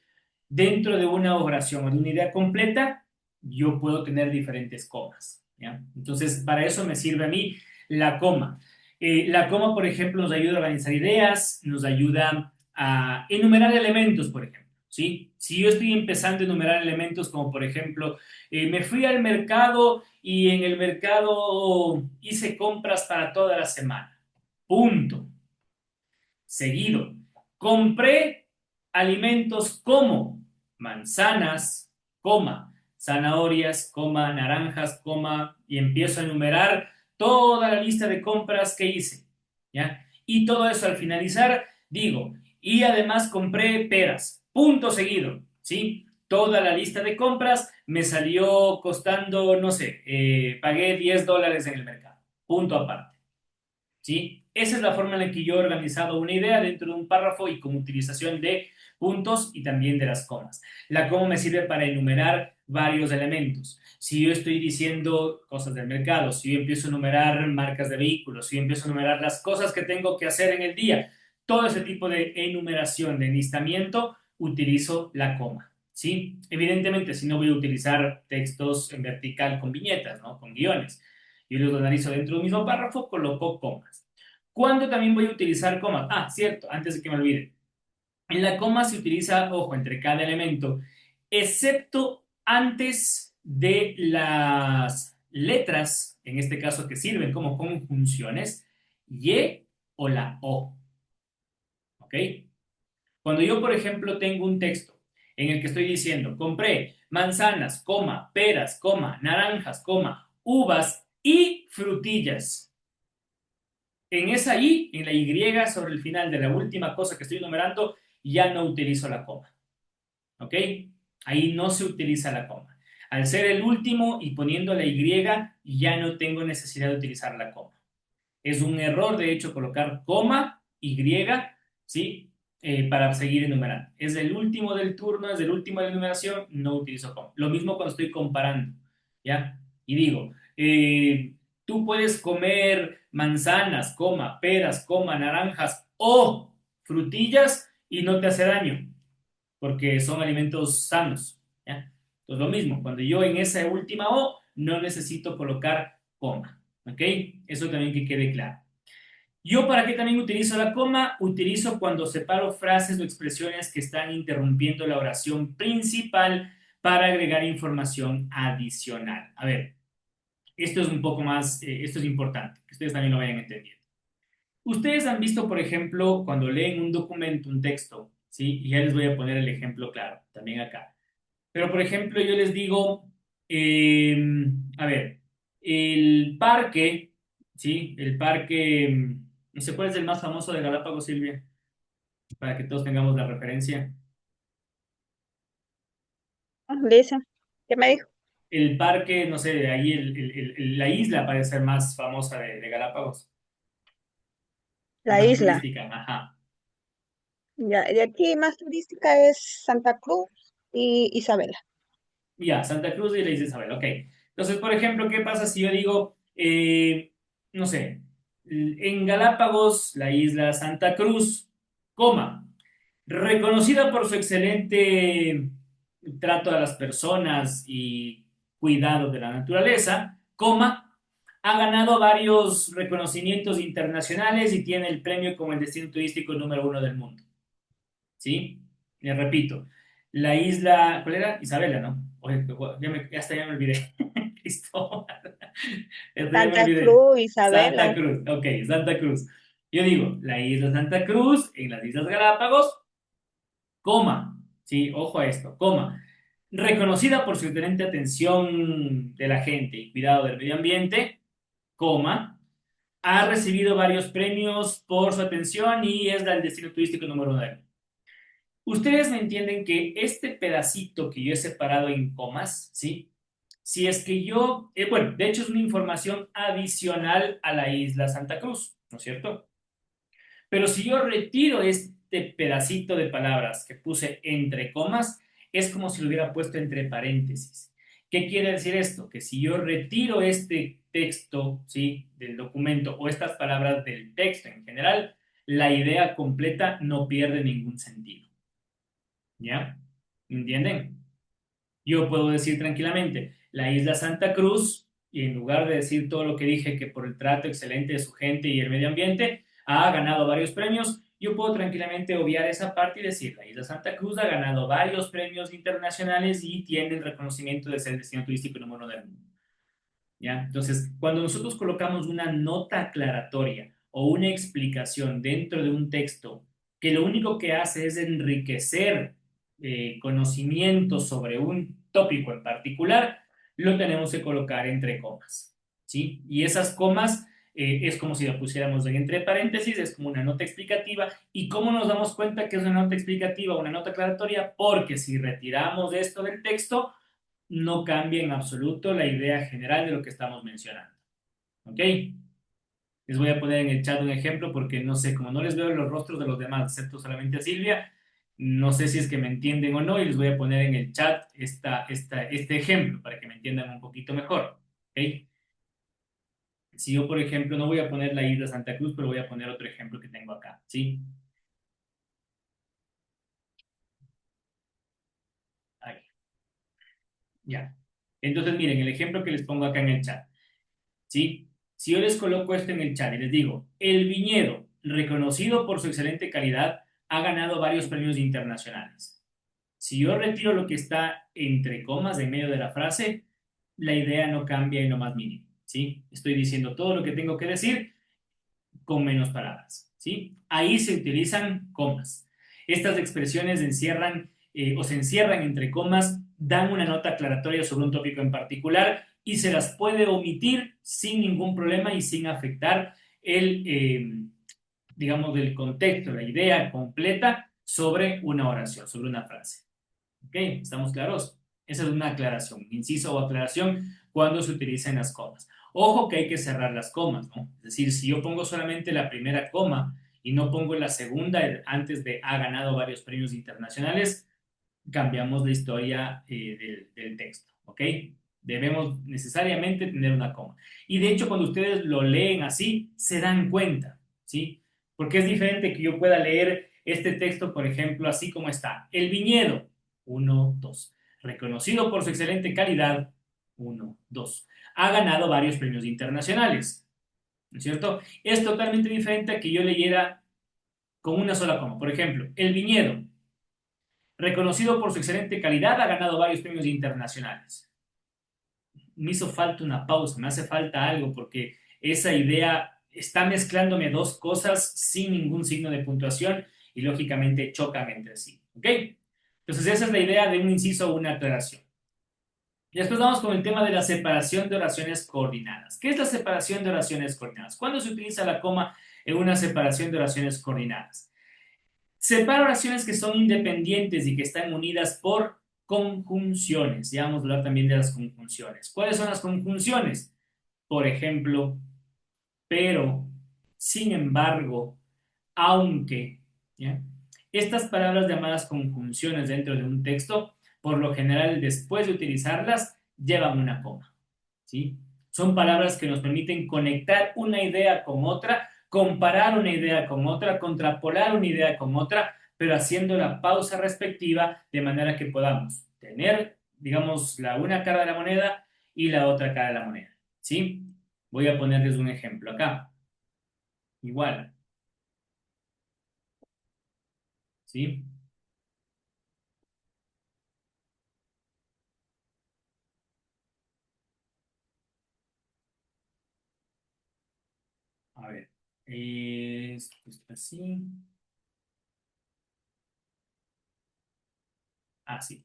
Dentro de una oración o de una idea completa, yo puedo tener diferentes comas, ¿ya? Entonces, para eso me sirve a mí la coma. La coma, por ejemplo, nos ayuda a organizar ideas, nos ayuda a enumerar elementos, por ejemplo, ¿sí? Si yo estoy empezando a enumerar elementos como, por ejemplo, me fui al mercado y en el mercado hice compras para toda la semana. Punto. Seguido. Compré alimentos como manzanas, coma, zanahorias, coma, naranjas, coma, y empiezo a enumerar toda la lista de compras que hice, ¿ya? Y todo eso al finalizar digo, y además compré peras, punto seguido, ¿sí? Toda la lista de compras me salió costando, no sé, pagué $10 en el mercado, punto aparte. ¿Sí? Esa es la forma en la que yo he organizado una idea dentro de un párrafo y con utilización de puntos y también de las comas. La coma me sirve para enumerar varios elementos. Si yo estoy diciendo cosas del mercado, si yo empiezo a enumerar marcas de vehículos, si yo empiezo a enumerar las cosas que tengo que hacer en el día, todo ese tipo de enumeración, de enlistamiento, utilizo la coma. ¿Sí? Evidentemente, si no voy a utilizar textos en vertical con viñetas, ¿no? Con guiones. Yo los analizo dentro de un mismo párrafo, coloco comas. ¿Cuándo también voy a utilizar comas? Ah, cierto, antes de que me olvide. En la coma se utiliza, ojo, entre cada elemento, excepto antes de las letras, en este caso que sirven como conjunciones, y o la o. ¿Ok? Cuando yo, por ejemplo, tengo un texto en el que estoy diciendo, compré manzanas, coma, peras, coma, naranjas, coma, uvas y frutillas. En esa I, en la Y sobre el final de la última cosa que estoy numerando, ya no utilizo la coma. ¿Ok? Ahí no se utiliza la coma. Al ser el último y poniendo la Y, ya no tengo necesidad de utilizar la coma. Es un error, de hecho, colocar coma, Y, ¿sí? Para seguir enumerando. Es el último del turno, es el último de la enumeración, no utilizo coma. Lo mismo cuando estoy comparando, ¿ya? Y digo, tú puedes comer manzanas, coma, peras, coma, naranjas o frutillas y no te hace daño, porque son alimentos sanos, ¿ya? Entonces lo mismo, cuando yo en esa última O no necesito colocar coma, ¿ok? Eso también que quede claro. ¿Yo para qué también utilizo la coma? Utilizo cuando separo frases o expresiones que están interrumpiendo la oración principal para agregar información adicional. A ver, esto es un poco más, esto es importante, que ustedes también lo vayan entendiendo. Ustedes han visto, por ejemplo, cuando leen un documento, un texto, ¿sí? Y ya les voy a poner el ejemplo claro, también acá. Pero, por ejemplo, yo les digo, eh, a ver, el parque, ¿sí? El parque, no sé cuál es el más famoso de Galápagos, Silvia, para que todos tengamos la referencia. Lisa, ¿qué me dijo? El parque, no sé, de ahí la isla parece ser más famosa de Galápagos, La más isla. turística, ajá. Ya, y aquí más turística es Santa Cruz y Isabela. Ya, Santa Cruz y la isla Isabel, ok. Entonces, por ejemplo, ¿qué pasa si yo digo, no sé, en Galápagos, la isla Santa Cruz, coma, reconocida por su excelente trato a las personas y cuidado de la naturaleza, coma, ha ganado varios reconocimientos internacionales y tiene el premio como el destino turístico número 1 del mundo? ¿Sí? Les repito, la isla, ¿cuál era? Isabela, ¿no? Oye, hasta ya me olvidé. Cristóbal. Hasta ya me Santa olvidé. Cruz, Santa Isabela. Cruz, ok, Santa Cruz. Yo digo, la isla Santa Cruz, en las Islas Galápagos, coma, sí, ojo a esto, coma, reconocida por su excelente atención de la gente y cuidado del medio ambiente, coma, ha recibido varios premios por su atención y es el destino turístico número 1 del mundo. Ustedes me entienden que este pedacito que yo he separado en comas, ¿sí? Si es que yo, bueno, de hecho es una información adicional a la isla Santa Cruz, ¿no es cierto? Pero si yo retiro este pedacito de palabras que puse entre comas, es como si lo hubiera puesto entre paréntesis. ¿Qué quiere decir esto? Que si yo retiro este texto, ¿sí? Del documento o estas palabras del texto en general, la idea completa no pierde ningún sentido. ¿Ya? ¿Entienden? Yo puedo decir tranquilamente, la isla Santa Cruz, y en lugar de decir todo lo que dije, que por el trato excelente de su gente y el medio ambiente, ha ganado varios premios, yo puedo tranquilamente obviar esa parte y decir, la isla Santa Cruz ha ganado varios premios internacionales y tiene el reconocimiento de ser el destino turístico número 1 del mundo. ¿Ya? Entonces, cuando nosotros colocamos una nota aclaratoria o una explicación dentro de un texto que lo único que hace es enriquecer conocimiento sobre un tópico en particular, lo tenemos que colocar entre comas, ¿sí? Y esas comas es como si la pusiéramos en entre paréntesis, es como una nota explicativa. ¿Y cómo nos damos cuenta que es una nota explicativa o una nota aclaratoria? Porque si retiramos esto del texto, no cambia en absoluto la idea general de lo que estamos mencionando. ¿Ok? Les voy a poner en el chat un ejemplo porque no sé, como no les veo los rostros de los demás, excepto solamente a Silvia, no sé si es que me entienden o no y les voy a poner en el chat este ejemplo para que me entiendan un poquito mejor. ¿Ok? Si yo, por ejemplo, no voy a poner la isla Santa Cruz, pero voy a poner otro ejemplo que tengo acá, ¿sí? Ahí, ya. Entonces, miren, el ejemplo que les pongo acá en el chat, ¿sí? Si yo les coloco esto en el chat y les digo, el viñedo, reconocido por su excelente calidad, ha ganado varios premios internacionales. Si yo retiro lo que está entre comas en medio de la frase, la idea no cambia en lo más mínimo, ¿sí? Estoy diciendo todo lo que tengo que decir con menos palabras, ¿sí? Ahí se utilizan comas. Estas expresiones encierran o se encierran entre comas, dan una nota aclaratoria sobre un tópico en particular y se las puede omitir sin ningún problema y sin afectar digamos, del contexto, la idea completa sobre una oración, sobre una frase. ¿Ok? ¿Estamos claros? Esa es una aclaración, inciso o aclaración cuando se utilizan las comas. Ojo que hay que cerrar las comas, ¿no? Es decir, si yo pongo solamente la primera coma y no pongo la segunda antes de ha ganado varios premios internacionales, cambiamos la historia del texto, ¿ok? Debemos necesariamente tener una coma. Y de hecho, cuando ustedes lo leen así, se dan cuenta, ¿sí? Porque es diferente que yo pueda leer este texto, por ejemplo, así como está. El viñedo, 1, 2. Reconocido por su excelente calidad, 1, 2. Ha ganado varios premios internacionales, ¿no es cierto? Es totalmente diferente a que yo leyera con una sola coma. Por ejemplo, el viñedo, reconocido por su excelente calidad, ha ganado varios premios internacionales. Me hizo falta una pausa, me hace falta algo porque esa idea está mezclándome dos cosas sin ningún signo de puntuación y lógicamente chocan entre sí. ¿Ok? Entonces esa es la idea de un inciso o una aclaración. Y después vamos con el tema de la separación de oraciones coordinadas. ¿Qué es la separación de oraciones coordinadas? ¿Cuándo se utiliza la coma en una separación de oraciones coordinadas? Separa oraciones que son independientes y que están unidas por conjunciones. Ya vamos a hablar también de las conjunciones. ¿Cuáles son las conjunciones? Por ejemplo, pero, sin embargo, aunque. ¿Ya? Estas palabras llamadas conjunciones dentro de un texto, por lo general, después de utilizarlas, llevan una coma. ¿Sí? Son palabras que nos permiten conectar una idea con otra, comparar una idea con otra, contrapolar una idea con otra, pero haciendo la pausa respectiva de manera que podamos tener, digamos, una cara de la moneda y la otra cara de la moneda. ¿Sí? Voy a ponerles un ejemplo acá. Igual. ¿Sí? A ver. Esto está así. Así.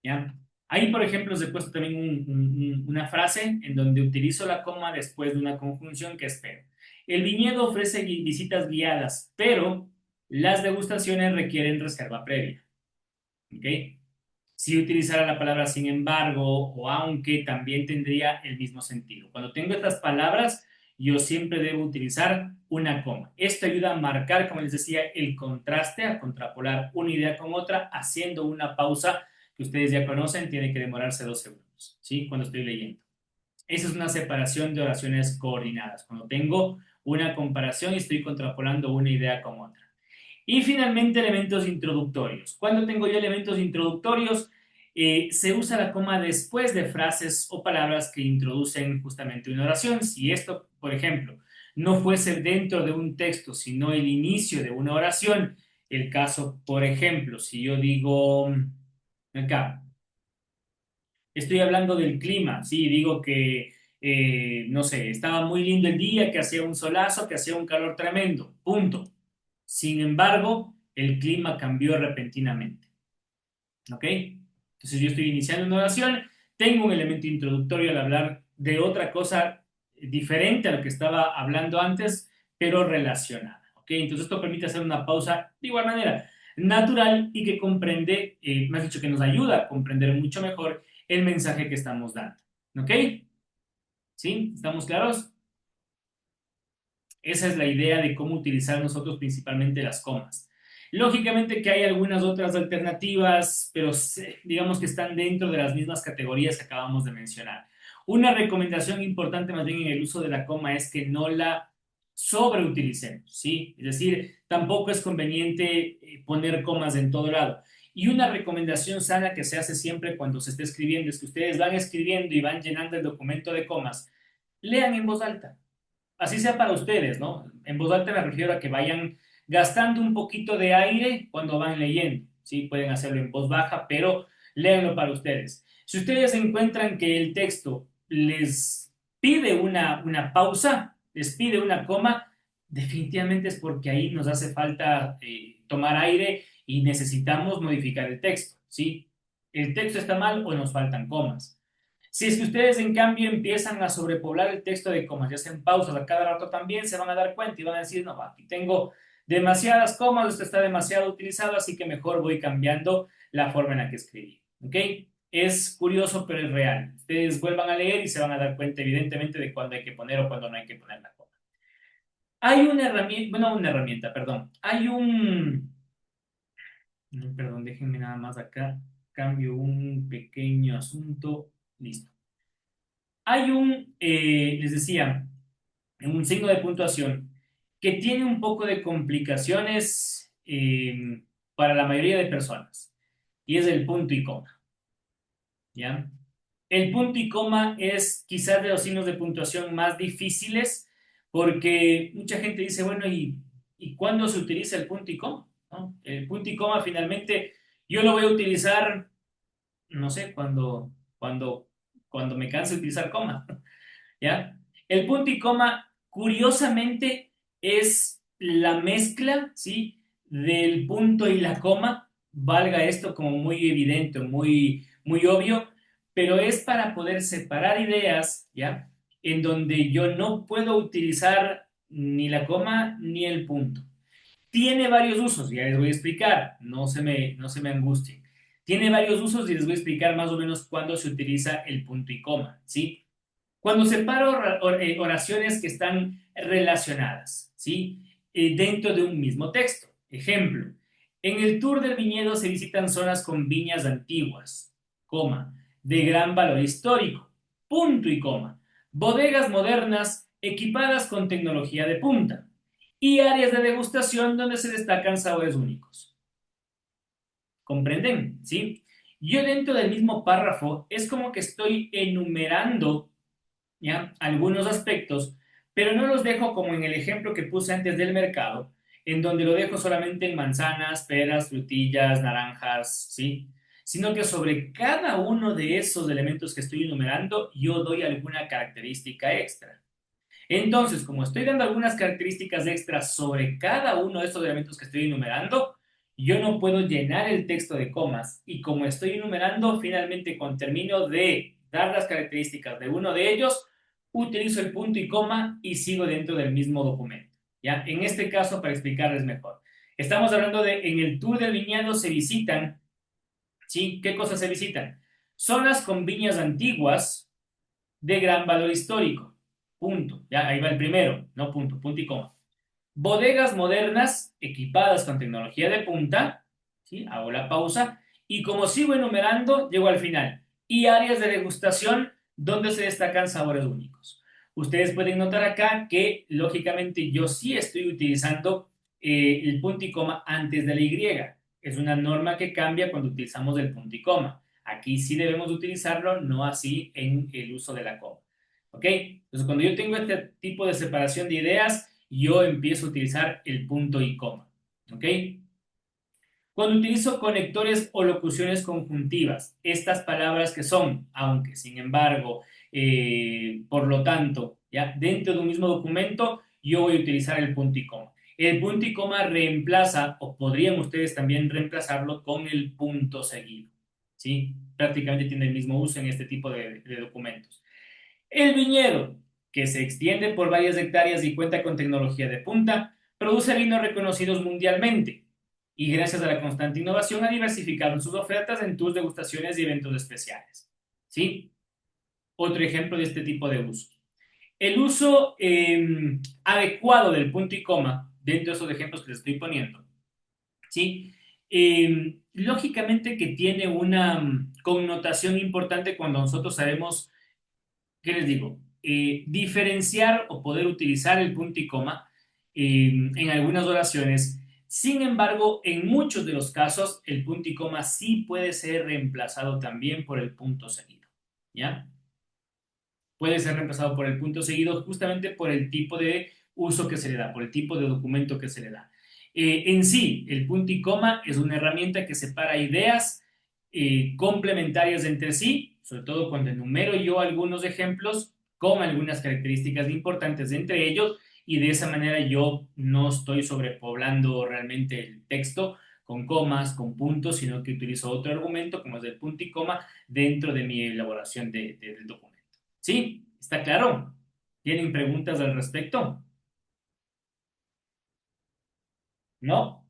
¿Ya? Ahí, por ejemplo, os he puesto también una frase en donde utilizo la coma después de una conjunción que espero. El viñedo ofrece visitas guiadas, pero las degustaciones requieren reserva previa. ¿Ok? Si utilizara la palabra sin embargo o aunque, también tendría el mismo sentido. Cuando tengo estas palabras, yo siempre debo utilizar una coma. Esto ayuda a marcar, como les decía, el contraste, a contrapolar una idea con otra, haciendo una pausa que ustedes ya conocen, tiene que demorarse 2 segundos, ¿sí? Cuando estoy leyendo. Esa es una separación de oraciones coordinadas, cuando tengo una comparación y estoy contrapolando una idea con otra. Y finalmente, elementos introductorios. Cuando tengo yo elementos introductorios, se usa la coma después de frases o palabras que introducen justamente una oración. Si esto, por ejemplo, no fuese dentro de un texto, sino el inicio de una oración, el caso, por ejemplo, si yo digo acá, estoy hablando del clima, sí, digo que, no sé, estaba muy lindo el día, que hacía un solazo, que hacía un calor tremendo, punto. Sin embargo, el clima cambió repentinamente. ¿Ok? Entonces yo estoy iniciando una oración, tengo un elemento introductorio al hablar de otra cosa diferente a lo que estaba hablando antes, pero relacionada. ¿Ok? Entonces esto permite hacer una pausa de igual manera natural y que comprende, me has dicho que nos ayuda a comprender mucho mejor el mensaje que estamos dando. ¿Ok? ¿Sí? ¿Estamos claros? Esa es la idea de cómo utilizar nosotros principalmente las comas. Lógicamente que hay algunas otras alternativas, pero digamos que están dentro de las mismas categorías que acabamos de mencionar. Una recomendación importante más bien en el uso de la coma es que no la sobreutilicemos, ¿sí? Es decir, tampoco es conveniente poner comas en todo lado. Y una recomendación sana que se hace siempre cuando se esté escribiendo es que ustedes van escribiendo y van llenando el documento de comas, lean en voz alta. Así sea para ustedes, ¿no? En voz alta me refiero a que vayan gastando un poquito de aire cuando van leyendo, ¿sí? Pueden hacerlo en voz baja, pero léanlo para ustedes. Si ustedes encuentran que el texto les pide una pausa, les pide una coma, definitivamente es porque ahí nos hace falta tomar aire y necesitamos modificar el texto, ¿sí? El texto está mal o nos faltan comas. Si es que ustedes en cambio empiezan a sobrepoblar el texto de comas y hacen pausas a cada rato también, se van a dar cuenta y van a decir, no, aquí tengo demasiadas comas, esto está demasiado utilizado, así que mejor voy cambiando la forma en la que escribí. ¿Ok? Es curioso, pero es real. Ustedes vuelvan a leer y se van a dar cuenta evidentemente de cuándo hay que poner o cuándo no hay que poner la coma. Hay una herramienta, bueno, una herramienta, perdón. Hay un... Perdón, déjenme nada más acá. Cambio un pequeño asunto. Listo. Hay les decía, un signo de puntuación que tiene un poco de complicaciones para la mayoría de personas, y es el punto y coma, ¿ya? El punto y coma es quizás de los signos de puntuación más difíciles porque mucha gente dice, bueno, ¿y cuándo se utiliza el punto y coma? ¿No? El punto y coma finalmente yo lo voy a utilizar, no sé, cuando me canse de utilizar coma. ¿Ya? El punto y coma, curiosamente, es la mezcla, ¿sí? Del punto y la coma, valga esto como muy evidente, muy, muy obvio, pero es para poder separar ideas, ¿ya? En donde yo no puedo utilizar ni la coma ni el punto. Tiene varios usos, ya les voy a explicar, no se me angustien. Tiene varios usos y les voy a explicar más o menos cuándo se utiliza el punto y coma, ¿sí? Cuando separo oraciones que están relacionadas, ¿sí? Dentro de un mismo texto. Ejemplo, en el tour del viñedo se visitan zonas con viñas antiguas, coma, de gran valor histórico, punto y coma, bodegas modernas equipadas con tecnología de punta y áreas de degustación donde se destacan sabores únicos. ¿Comprenden? ¿Sí? Yo dentro del mismo párrafo es como que estoy enumerando, ¿ya? Algunos aspectos, pero no los dejo como en el ejemplo que puse antes del mercado, en donde lo dejo solamente en manzanas, peras, frutillas, naranjas, ¿sí? Sino que sobre cada uno de esos elementos que estoy enumerando, yo doy alguna característica extra. Entonces, como estoy dando algunas características extras sobre cada uno de estos elementos que estoy enumerando, yo no puedo llenar el texto de comas y como estoy enumerando, finalmente cuando termino de dar las características de uno de ellos, utilizo el punto y coma y sigo dentro del mismo documento. ¿Ya? En este caso, para explicarles mejor, estamos hablando de en el tour del viñedo se visitan, ¿sí? ¿Qué cosas se visitan? Zonas con viñas antiguas de gran valor histórico. Punto. Ya, ahí va el primero, no punto, punto y coma. Bodegas modernas equipadas con tecnología de punta, ¿sí? Hago la pausa y como sigo enumerando, llego al final. Y áreas de degustación donde se destacan sabores únicos. Ustedes pueden notar acá que, lógicamente, yo sí estoy utilizando el punto y coma antes de la Y. Es una norma que cambia cuando utilizamos el punto y coma. Aquí sí debemos utilizarlo, no así en el uso de la coma. ¿Ok? Entonces, cuando yo tengo este tipo de separación de ideas, yo empiezo a utilizar el punto y coma. ¿Ok? Cuando utilizo conectores o locuciones conjuntivas, estas palabras que son, aunque, sin embargo, por lo tanto, ya dentro de un mismo documento, yo voy a utilizar el punto y coma. El punto y coma reemplaza, o podrían ustedes también reemplazarlo con el punto seguido. ¿Sí? Prácticamente tiene el mismo uso en este tipo de documentos. El viñedo, que se extiende por varias hectáreas y cuenta con tecnología de punta, produce vinos reconocidos mundialmente y gracias a la constante innovación ha diversificado sus ofertas en tours, degustaciones y eventos especiales. ¿Sí? Otro ejemplo de este tipo de uso. el uso adecuado del punto y coma, dentro de esos ejemplos que les estoy poniendo, ¿sí? Lógicamente que tiene una connotación importante cuando nosotros sabemos, ¿qué les digo? Diferenciar o poder utilizar el punto y coma en algunas oraciones. Sin embargo, en muchos de los casos, el punto y coma sí puede ser reemplazado también por el punto seguido, ¿ya? Puede ser reemplazado por el punto seguido justamente por el tipo de uso que se le da, por el tipo de documento que se le da. En sí, el punto y coma es una herramienta que separa ideas complementarias entre sí, sobre todo cuando enumero yo algunos ejemplos con algunas características importantes entre ellos, y de esa manera yo no estoy sobrepoblando realmente el texto con comas, con puntos, sino que utilizo otro argumento como es el punto y coma dentro de mi elaboración del documento. ¿Sí? ¿Está claro? ¿Tienen preguntas al respecto? ¿No?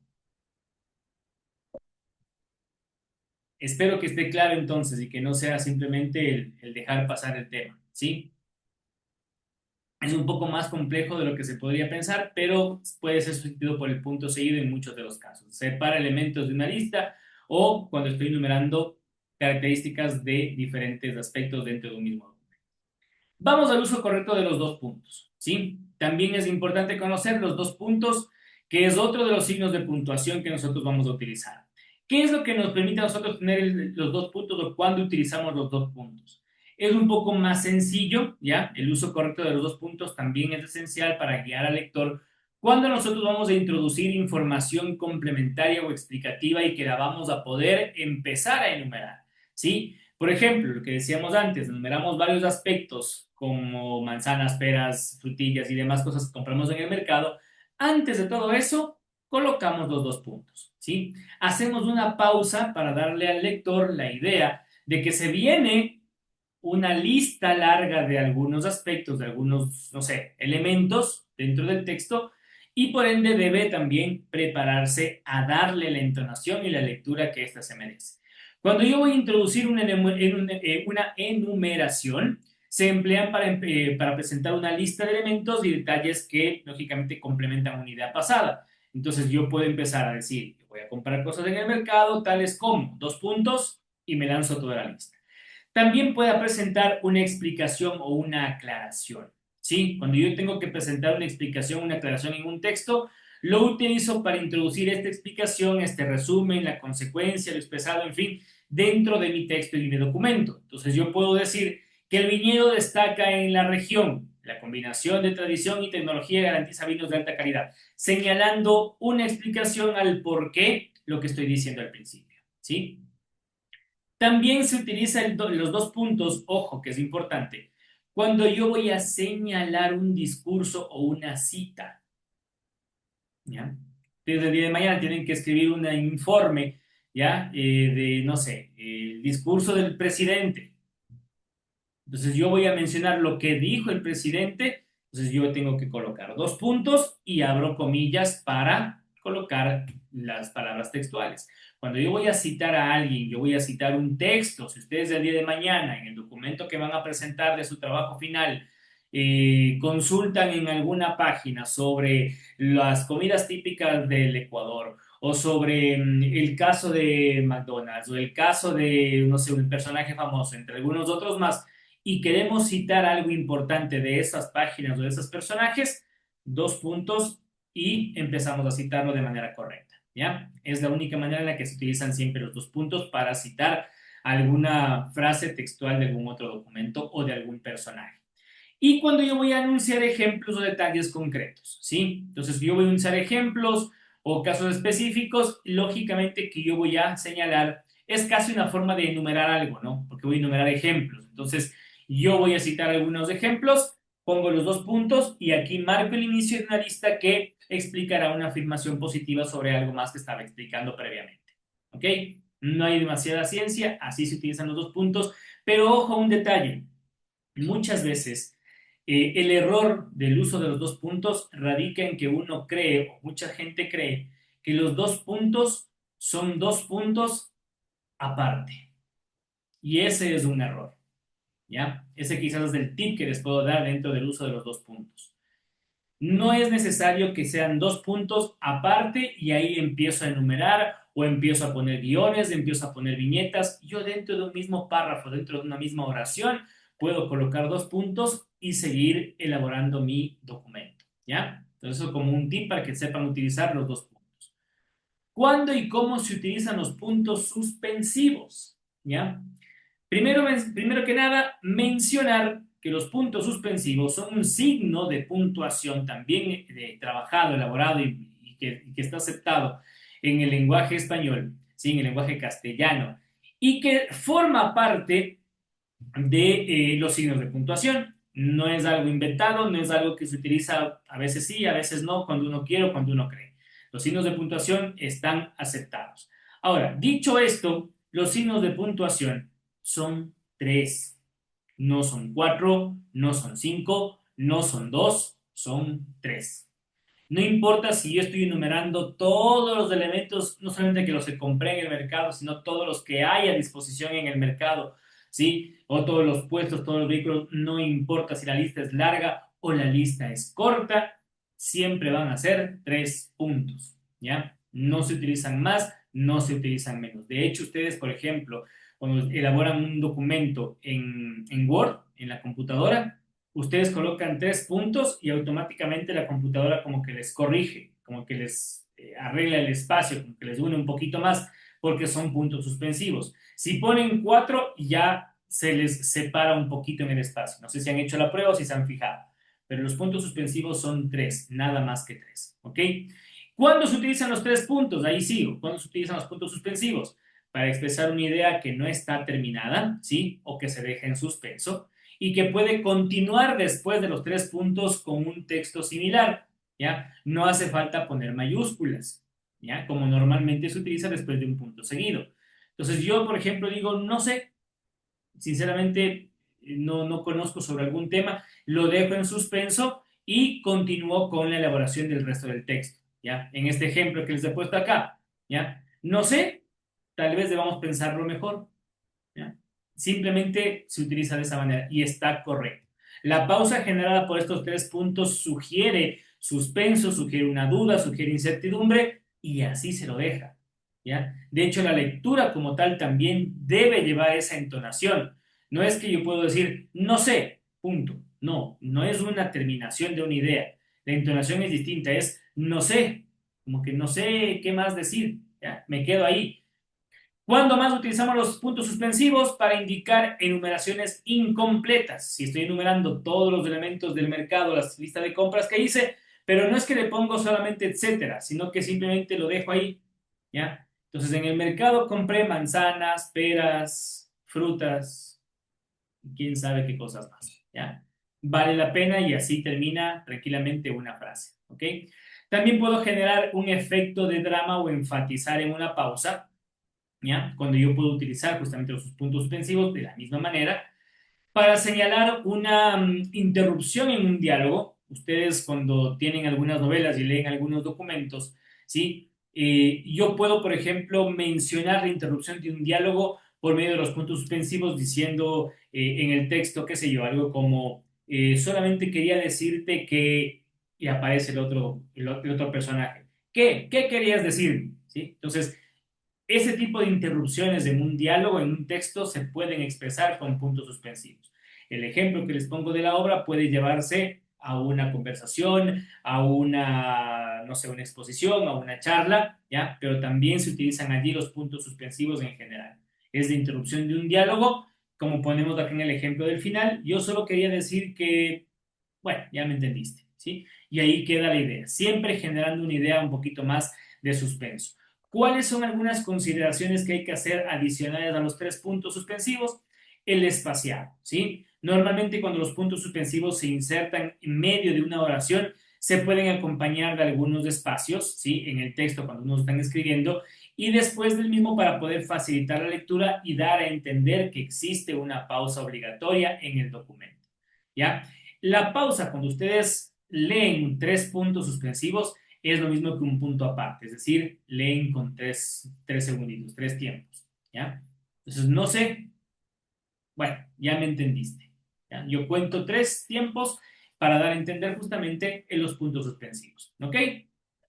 Espero que esté claro entonces y que no sea simplemente el dejar pasar el tema, ¿sí? Es un poco más complejo de lo que se podría pensar, pero puede ser sustituido por el punto seguido en muchos de los casos. Separa elementos de una lista o cuando estoy enumerando características de diferentes aspectos dentro de un mismo documento. Vamos al uso correcto de los dos puntos, ¿sí? También es importante conocer los dos puntos, que es otro de los signos de puntuación que nosotros vamos a utilizar. ¿Qué es lo que nos permite a nosotros tener los dos puntos o cuándo utilizamos los dos puntos? Es un poco más sencillo, ¿ya? El uso correcto de los dos puntos también es esencial para guiar al lector cuando nosotros vamos a introducir información complementaria o explicativa y que la vamos a poder empezar a enumerar, ¿sí? Por ejemplo, lo que decíamos antes, enumeramos varios aspectos como manzanas, peras, frutillas y demás cosas que compramos en el mercado. Antes de todo eso, colocamos los dos puntos, ¿sí? Hacemos una pausa para darle al lector la idea de que se viene una lista larga de algunos aspectos, de algunos, no sé, elementos dentro del texto y por ende debe también prepararse a darle la entonación y la lectura que ésta se merece. Cuando yo voy a introducir una enumeración, se emplean para presentar una lista de elementos y detalles que lógicamente complementan una idea pasada. Entonces yo puedo empezar a decir, voy a comprar cosas en el mercado, tales como dos puntos, y me lanzo toda la lista. También pueda presentar una explicación o una aclaración, ¿sí? Cuando yo tengo que presentar una explicación, una aclaración en un texto, lo utilizo para introducir esta explicación, este resumen, la consecuencia, lo expresado, en fin, dentro de mi texto y mi documento. Entonces yo puedo decir que el viñedo destaca en la región, la combinación de tradición y tecnología garantiza vinos de alta calidad, señalando una explicación al por qué lo que estoy diciendo al principio, ¿sí? También se utiliza los dos puntos, ojo, que es importante, cuando yo voy a señalar un discurso o una cita, ¿ya? Desde el día de mañana tienen que escribir un informe, ¿ya? De, no sé, el discurso del presidente. Entonces yo voy a mencionar lo que dijo el presidente, entonces yo tengo que colocar dos puntos y abro comillas para colocar las palabras textuales. Cuando yo voy a citar a alguien, yo voy a citar un texto, si ustedes el día de mañana en el documento que van a presentar de su trabajo final consultan en alguna página sobre las comidas típicas del Ecuador o sobre el caso de McDonald's o el caso de, no sé, un personaje famoso, entre algunos otros más, y queremos citar algo importante de esas páginas o de esos personajes, dos puntos y empezamos a citarlo de manera correcta, ¿ya? Es la única manera en la que se utilizan siempre los dos puntos para citar alguna frase textual de algún otro documento o de algún personaje. Y cuando yo voy a anunciar ejemplos o detalles concretos, ¿sí? Entonces yo voy a anunciar ejemplos o casos específicos, lógicamente que yo voy a señalar, es casi una forma de enumerar algo, ¿no? Porque voy a enumerar ejemplos. Entonces yo voy a citar algunos ejemplos, pongo los dos puntos y aquí marco el inicio de una lista que explicará una afirmación positiva sobre algo más que estaba explicando previamente, ¿ok? No hay demasiada ciencia, así se utilizan los dos puntos, pero ojo, un detalle. Muchas veces el error del uso de los dos puntos radica en que uno cree, o mucha gente cree, que los dos puntos son dos puntos aparte. Y ese es un error. ¿ya? Ese quizás es el tip que les puedo dar dentro del uso de los 2 puntos. No es necesario que sean 2 puntos aparte y ahí empiezo a enumerar o empiezo a poner guiones, empiezo a poner viñetas. Yo dentro de un mismo párrafo, dentro de una misma oración, puedo colocar 2 puntos y seguir elaborando mi documento, ¿ya? Entonces eso como un tip para que sepan utilizar los 2 puntos. ¿Cuándo y cómo se utilizan los puntos suspensivos? ¿Ya? Primero que nada, mencionar que los puntos suspensivos son un signo de puntuación también trabajado, elaborado y que está aceptado en el lenguaje español, ¿sí? En el lenguaje castellano, y que forma parte de los signos de puntuación. No es algo inventado, no es algo que se utiliza a veces sí, a veces no, cuando uno quiere o cuando uno cree. Los signos de puntuación están aceptados. Ahora, dicho esto, los signos de puntuación son 3. No son 4, no son 5, no son 2, son 3. No importa si yo estoy enumerando todos los elementos, no solamente que los que compré en el mercado, sino todos los que hay a disposición en el mercado, ¿sí? O todos los puestos, todos los vehículos, no importa si la lista es larga o la lista es corta, siempre van a ser 3 puntos, ¿ya? No se utilizan más, no se utilizan menos. De hecho, ustedes, por ejemplo, cuando elaboran un documento en Word, en la computadora, ustedes colocan 3 puntos y automáticamente la computadora como que les corrige, como que les arregla el espacio, como que les une un poquito más, porque son puntos suspensivos. Si ponen 4, ya se les separa un poquito en el espacio. No sé si han hecho la prueba o si se han fijado, pero los puntos suspensivos son 3, nada más que 3, ¿ok? ¿Cuándo se utilizan los 3 puntos? Ahí sigo. ¿Cuándo se utilizan los puntos suspensivos? Para expresar una idea que no está terminada, ¿sí? O que se deja en suspenso y que puede continuar después de los 3 puntos con un texto similar, ¿ya? No hace falta poner mayúsculas, ¿ya? Como normalmente se utiliza después de un punto seguido. Entonces yo, por ejemplo, digo, no sé, sinceramente no conozco sobre algún tema, lo dejo en suspenso y continúo con la elaboración del resto del texto, ¿ya? En este ejemplo que les he puesto acá, ¿ya? No sé, tal vez debamos pensarlo mejor, ¿ya? Simplemente se utiliza de esa manera y está correcto. La pausa generada por estos 3 puntos sugiere suspenso, sugiere una duda, sugiere incertidumbre y así se lo deja, ¿ya? De hecho, la lectura como tal también debe llevar esa entonación. No es que yo puedo decir, no sé, punto. No, no es una terminación de una idea. La entonación es distinta, es no sé, como que no sé qué más decir, ¿ya? Me quedo ahí. ¿Cuándo más utilizamos los puntos suspensivos? Para indicar enumeraciones incompletas. Si estoy enumerando todos los elementos del mercado, la lista de compras que hice, pero no es que le pongo solamente etcétera, sino que simplemente lo dejo ahí, ¿ya? Entonces, en el mercado compré manzanas, peras, frutas, quién sabe qué cosas más, ¿ya? Vale la pena y así termina tranquilamente una frase, ¿ok? También puedo generar un efecto de drama o enfatizar en una pausa, ¿ya? Cuando yo puedo utilizar justamente los puntos suspensivos de la misma manera para señalar una interrupción en un diálogo. Ustedes cuando tienen algunas novelas y leen algunos documentos, ¿sí? Yo puedo, por ejemplo, mencionar la interrupción de un diálogo por medio de los puntos suspensivos diciendo en el texto, qué sé yo, algo como solamente quería decirte que y aparece el otro personaje. ¿Qué querías decir? ¿Sí? Entonces, ese tipo de interrupciones en un diálogo, en un texto, se pueden expresar con puntos suspensivos. El ejemplo que les pongo de la obra puede llevarse a una conversación, a una, no sé, una exposición, a una charla, ¿ya? Pero también se utilizan allí los puntos suspensivos en general. Es de interrupción de un diálogo, como ponemos aquí en el ejemplo del final. Yo solo quería decir que, bueno, ya me entendiste, ¿sí? Y ahí queda la idea, siempre generando una idea un poquito más de suspenso. ¿Cuáles son algunas consideraciones que hay que hacer adicionales a los 3 puntos suspensivos? El espaciado, ¿sí? Normalmente cuando los puntos suspensivos se insertan en medio de una oración, se pueden acompañar de algunos espacios, ¿sí? En el texto cuando uno están escribiendo y después del mismo para poder facilitar la lectura y dar a entender que existe una pausa obligatoria en el documento, ¿ya? La pausa, cuando ustedes leen 3 puntos suspensivos, es lo mismo que un punto aparte, es decir, leen con 3 segunditos, 3 tiempos, ¿ya? Entonces, no sé, Bueno, ya me entendiste. ¿Ya? Yo cuento 3 tiempos para dar a entender justamente en los puntos suspensivos. ¿Ok?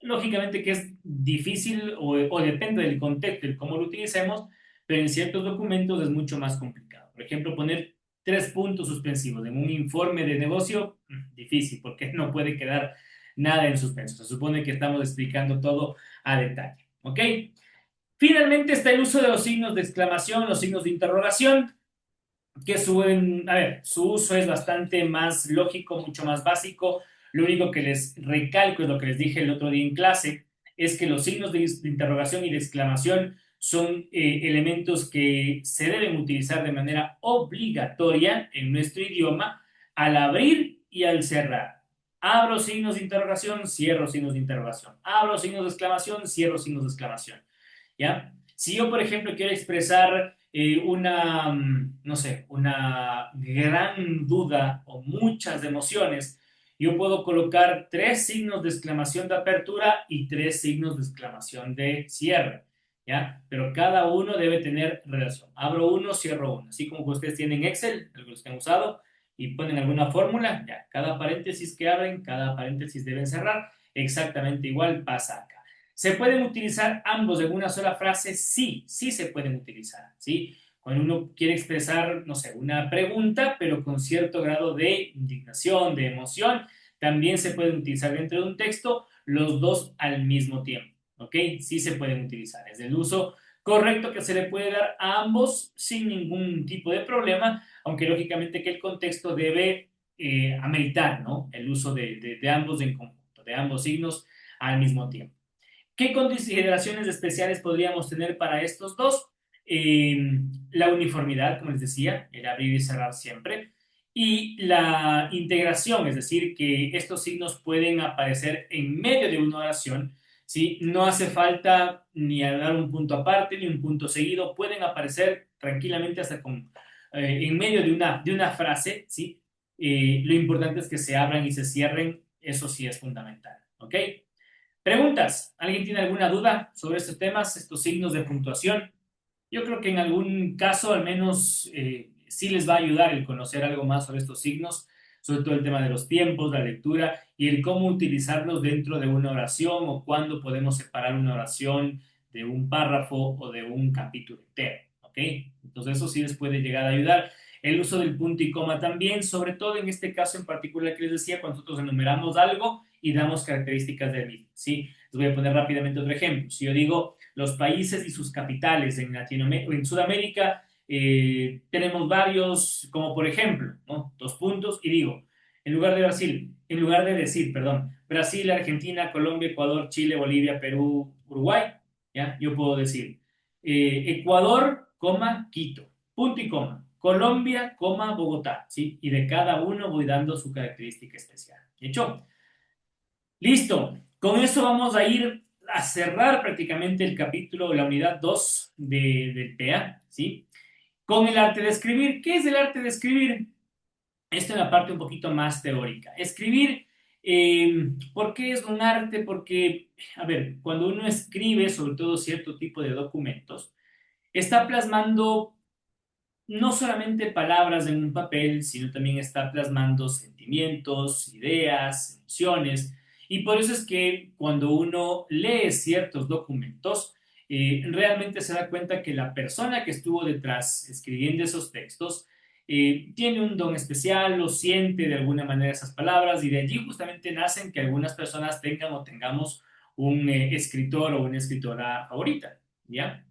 Lógicamente que es difícil o depende del contexto y cómo lo utilicemos, pero en ciertos documentos es mucho más complicado. Por ejemplo, poner 3 puntos suspensivos en un informe de negocio, difícil, porque no puede quedar nada en suspenso. Se supone que estamos explicando todo a detalle. ¿Ok? Finalmente está el uso de los signos de exclamación, los signos de interrogación, que suben, a ver, su uso es bastante más lógico, mucho más básico. Lo único que les recalco es lo que les dije el otro día en clase, es que los signos de interrogación y de exclamación son elementos que se deben utilizar de manera obligatoria en nuestro idioma al abrir y al cerrar. Abro signos de interrogación, cierro signos de interrogación. Abro signos de exclamación, cierro signos de exclamación. ¿Ya? Si yo, por ejemplo, quiero expresar una, no sé, una gran duda o muchas emociones, yo puedo colocar 3 signos de exclamación de apertura y 3 signos de exclamación de cierre, ¿ya? Pero cada uno debe tener relación. Abro uno, cierro uno. Así como que ustedes tienen Excel, algunos que han usado, y ponen alguna fórmula, ya, cada paréntesis que abren, cada paréntesis deben cerrar, exactamente igual pasa acá. ¿Se pueden utilizar ambos en una sola frase? Sí, sí se pueden utilizar, ¿sí? Cuando uno quiere expresar, no sé, una pregunta, pero con cierto grado de indignación, de emoción, también se pueden utilizar dentro de un texto los dos al mismo tiempo, ¿ok? Sí se pueden utilizar. Es el uso correcto que se le puede dar a ambos sin ningún tipo de problema, aunque lógicamente que el contexto debe ameritar, ¿no? El uso de ambos en conjunto, de ambos signos al mismo tiempo. ¿Qué consideraciones especiales podríamos tener para estos dos? La uniformidad, como les decía, el abrir y cerrar siempre, y la integración, es decir, que estos signos pueden aparecer en medio de una oración, ¿sí? No hace falta ni dar un punto aparte ni un punto seguido, pueden aparecer tranquilamente hasta en medio de una frase, ¿sí? Lo importante es que se abran y se cierren, eso sí es fundamental, ¿ok? Preguntas. ¿Alguien tiene alguna duda sobre estos temas, estos signos de puntuación? Yo creo que en algún caso al menos sí les va a ayudar el conocer algo más sobre estos signos, sobre todo el tema de los tiempos, la lectura y el cómo utilizarlos dentro de una oración o cuándo podemos separar una oración de un párrafo o de un capítulo entero. ¿Ok? Entonces eso sí les puede llegar a ayudar. El uso del punto y coma también, sobre todo en este caso en particular que les decía, cuando nosotros enumeramos algo y damos características del mismo. ¿Sí? Les voy a poner rápidamente otro ejemplo. Si yo digo los países y sus capitales en Latinoamérica, en Sudamérica, tenemos varios, como por ejemplo, ¿no? 2 puntos y digo, en lugar de Brasil, en lugar de decir, perdón, Brasil, Argentina, Colombia, Ecuador, Chile, Bolivia, Perú, Uruguay, ¿ya? Yo puedo decir Ecuador, coma, Quito, punto y coma, Colombia, coma, Bogotá, ¿sí? Y de cada uno voy dando su característica especial. ¿Hecho? Listo. Con eso vamos a ir a cerrar prácticamente el capítulo, la unidad 2 del PA, ¿sí? Con el arte de escribir. ¿Qué es el arte de escribir? Esto es la parte un poquito más teórica. Escribir, ¿por qué es un arte? Porque, a ver, cuando uno escribe, sobre todo cierto tipo de documentos, está plasmando no solamente palabras en un papel, sino también está plasmando sentimientos, ideas, emociones. Y por eso es que cuando uno lee ciertos documentos, realmente se da cuenta que la persona que estuvo detrás escribiendo esos textos tiene un don especial, lo siente de alguna manera esas palabras y de allí justamente nacen que algunas personas tengan o tengamos un escritor o una escritora favorita, ¿ya?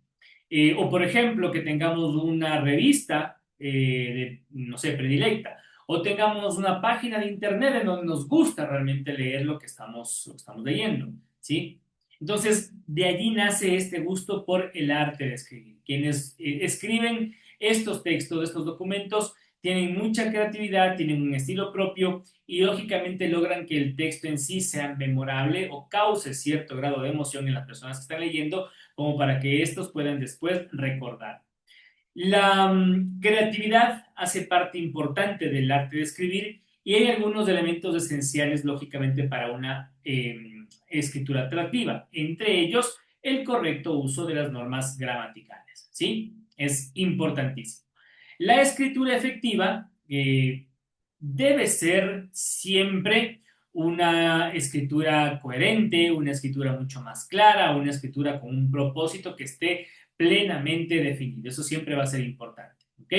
O por ejemplo, que tengamos una revista, no sé, predilecta, o tengamos una página de internet en donde nos gusta realmente leer lo que estamos leyendo, ¿sí? Entonces, de allí nace este gusto por el arte de escribir. Quienes escriben estos textos, estos documentos, tienen mucha creatividad, tienen un estilo propio y lógicamente logran que el texto en sí sea memorable o cause cierto grado de emoción en las personas que están leyendo, como para que estos puedan después recordar. La creatividad hace parte importante del arte de escribir y hay algunos elementos esenciales, lógicamente, para una escritura atractiva. Entre ellos, el correcto uso de las normas gramaticales, ¿sí? Es importantísimo. La escritura efectiva debe ser siempre una escritura coherente, una escritura mucho más clara, una escritura con un propósito que esté plenamente definido. Eso siempre va a ser importante, ¿ok?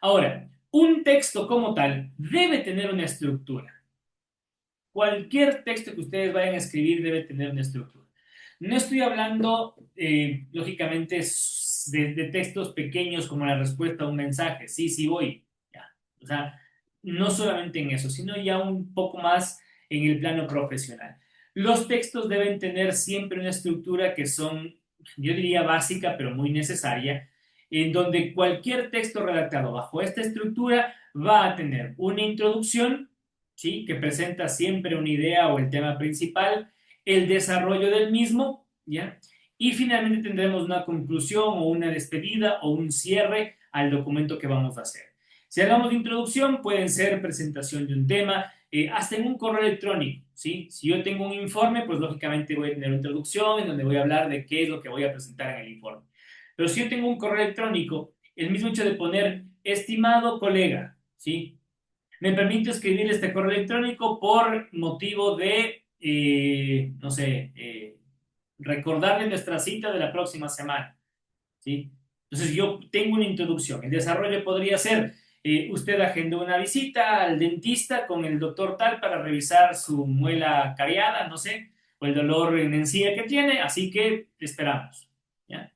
Ahora, un texto como tal debe tener una estructura. Cualquier texto que ustedes vayan a escribir debe tener una estructura. No estoy hablando, lógicamente, de textos pequeños como la respuesta a un mensaje. Sí, sí voy. Ya. O sea, no solamente en eso, sino ya un poco más en el plano profesional. Los textos deben tener siempre una estructura que son, yo diría básica, pero muy necesaria, en donde cualquier texto redactado bajo esta estructura va a tener una introducción, ¿sí?, que presenta siempre una idea o el tema principal, el desarrollo del mismo, ¿ya? Y finalmente tendremos una conclusión o una despedida o un cierre al documento que vamos a hacer. Si hablamos de introducción, pueden ser presentación de un tema, hasta en un correo electrónico, ¿sí? Si yo tengo un informe, pues lógicamente voy a tener una introducción en donde voy a hablar de qué es lo que voy a presentar en el informe. Pero si yo tengo un correo electrónico, el mismo hecho de poner estimado colega, ¿sí?, me permite escribir este correo electrónico por motivo de, no sé, recordarle nuestra cita de la próxima semana, ¿sí? Entonces yo tengo una introducción. El desarrollo podría ser, usted agendó una visita al dentista con el doctor tal para revisar su muela cariada, no sé, o el dolor en encía que tiene, así que esperamos, ¿ya?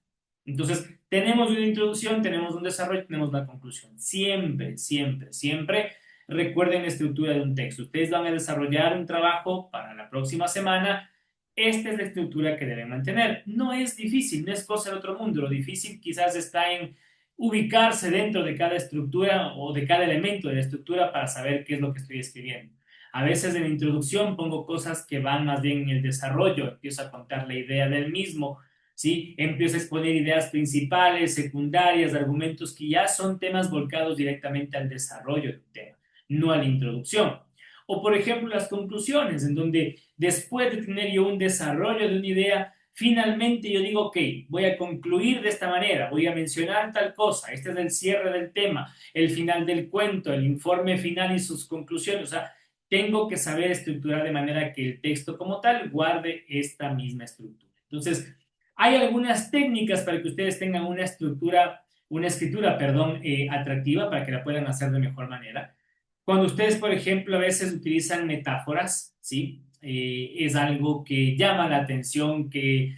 Entonces, tenemos una introducción, tenemos un desarrollo, tenemos una conclusión. Siempre, siempre, siempre recuerden la estructura de un texto. Ustedes van a desarrollar un trabajo para la próxima semana. Esta es la estructura que deben mantener. No es difícil, no es cosa del otro mundo. Lo difícil quizás está en ubicarse dentro de cada estructura o de cada elemento de la estructura para saber qué es lo que estoy escribiendo. A veces en la introducción pongo cosas que van más bien en el desarrollo, empiezo a contar la idea del mismo, ¿sí? Empiezo a exponer ideas principales, secundarias, argumentos que ya son temas volcados directamente al desarrollo del tema, no a la introducción. O por ejemplo las conclusiones, en donde después de tener yo un desarrollo de una idea, finalmente yo digo, ok, voy a concluir de esta manera, voy a mencionar tal cosa, este es el cierre del tema, el final del cuento, el informe final y sus conclusiones. O sea, tengo que saber estructurar de manera que el texto como tal guarde esta misma estructura. Entonces, hay algunas técnicas para que ustedes tengan una estructura, una escritura, perdón, atractiva para que la puedan hacer de mejor manera. Cuando ustedes, por ejemplo, a veces utilizan metáforas, ¿sí? Es algo que llama la atención, que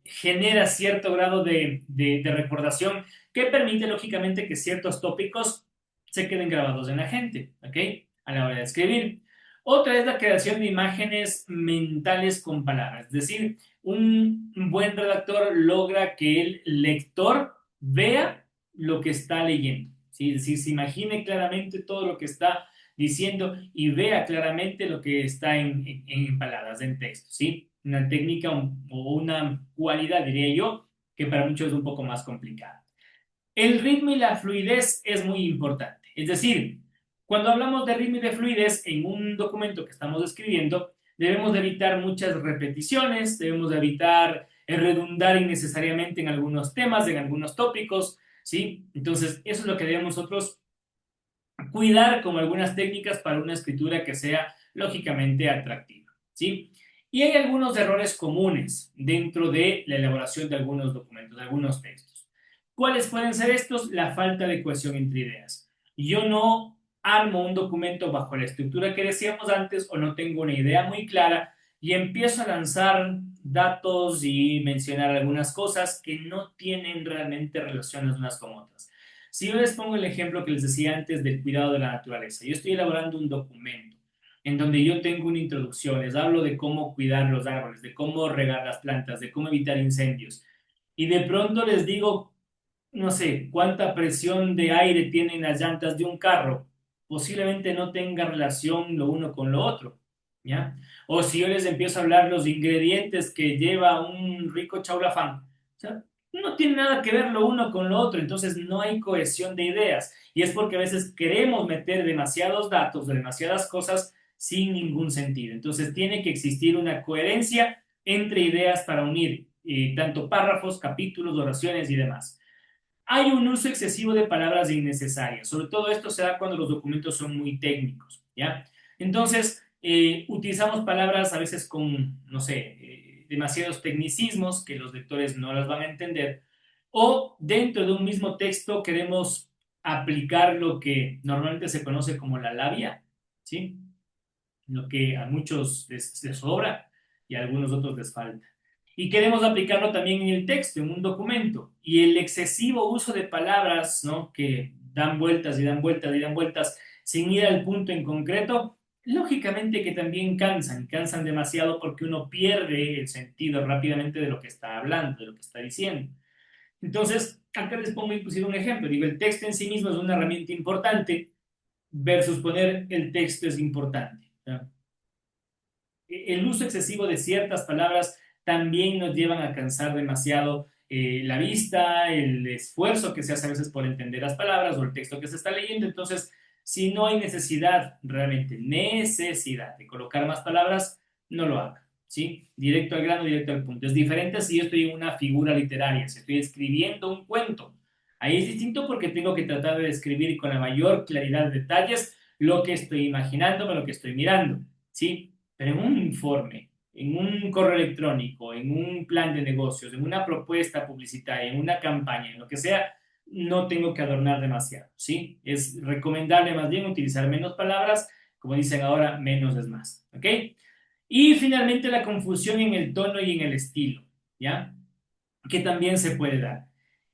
genera cierto grado de recordación, que permite, lógicamente, que ciertos tópicos se queden grabados en la gente, ¿ok?, a la hora de escribir. Otra es la creación de imágenes mentales con palabras, es decir, un buen redactor logra que el lector vea lo que está leyendo, ¿sí? Es decir, se imagine claramente todo lo que está diciendo y vea claramente lo que está en palabras, en texto, ¿sí? Una técnica o una cualidad, diría yo, que para muchos es un poco más complicada. El ritmo y la fluidez es muy importante. Es decir, cuando hablamos de ritmo y de fluidez en un documento que estamos escribiendo, debemos de evitar muchas repeticiones, debemos de evitar redundar innecesariamente en algunos temas, en algunos tópicos, ¿sí? Entonces, eso es lo que debemos nosotros cuidar como algunas técnicas para una escritura que sea lógicamente atractiva, ¿sí? Y hay algunos errores comunes dentro de la elaboración de algunos documentos, de algunos textos. ¿Cuáles pueden ser estos? La falta de cohesión entre ideas. Yo no armo un documento bajo la estructura que decíamos antes o no tengo una idea muy clara y empiezo a lanzar datos y mencionar algunas cosas que no tienen realmente relación las unas con otras. Si yo les pongo el ejemplo que les decía antes del cuidado de la naturaleza, yo estoy elaborando un documento en donde yo tengo una introducción, les hablo de cómo cuidar los árboles, de cómo regar las plantas, de cómo evitar incendios, y de pronto les digo, no sé, cuánta presión de aire tienen las llantas de un carro, posiblemente no tenga relación lo uno con lo otro, ¿ya? O si yo les empiezo a hablar los ingredientes que lleva un rico chaulafán, o sea, no tiene nada que ver lo uno con lo otro, entonces no hay cohesión de ideas. Y es porque a veces queremos meter demasiados datos, demasiadas cosas sin ningún sentido. Entonces tiene que existir una coherencia entre ideas para unir tanto párrafos, capítulos, oraciones y demás. hay un uso excesivo de palabras innecesarias. Sobre todo esto se da cuando los documentos son muy técnicos, ¿ya? Entonces, utilizamos palabras a veces con, no sé, demasiados tecnicismos que los lectores no las van a entender, o dentro de un mismo texto queremos aplicar lo que normalmente se conoce como la labia, ¿sí? Lo que a muchos les sobra y a algunos otros les falta. Y queremos aplicarlo también en el texto, en un documento. Y el excesivo uso de palabras, ¿no? Que dan vueltas y dan vueltas y dan vueltas sin ir al punto en concreto, lógicamente que también cansan demasiado porque uno pierde el sentido rápidamente de lo que está hablando, de lo que está diciendo. Entonces, acá les pongo inclusive un ejemplo. Digo, el texto en sí mismo es una herramienta importante versus poner el texto es importante, ¿no? El uso excesivo de ciertas palabras también nos llevan a cansar demasiado la vista, el esfuerzo que se hace a veces por entender las palabras o el texto que se está leyendo. Entonces, si no hay necesidad, realmente necesidad de colocar más palabras, no lo haga, ¿sí? Directo al grano, directo al punto. Es diferente si yo estoy en una figura literaria, si estoy escribiendo un cuento. Ahí es distinto porque tengo que tratar de describir con la mayor claridad de detalles lo que estoy imaginándome, lo que estoy mirando, ¿sí? Pero en un informe, en un correo electrónico, en un plan de negocios, en una propuesta publicitaria, en una campaña, en lo que sea, no tengo que adornar demasiado, ¿sí? Es recomendable más bien utilizar menos palabras, como dicen ahora, menos es más, ¿ok? Y finalmente la confusión en el tono y en el estilo, ¿ya? Que también se puede dar.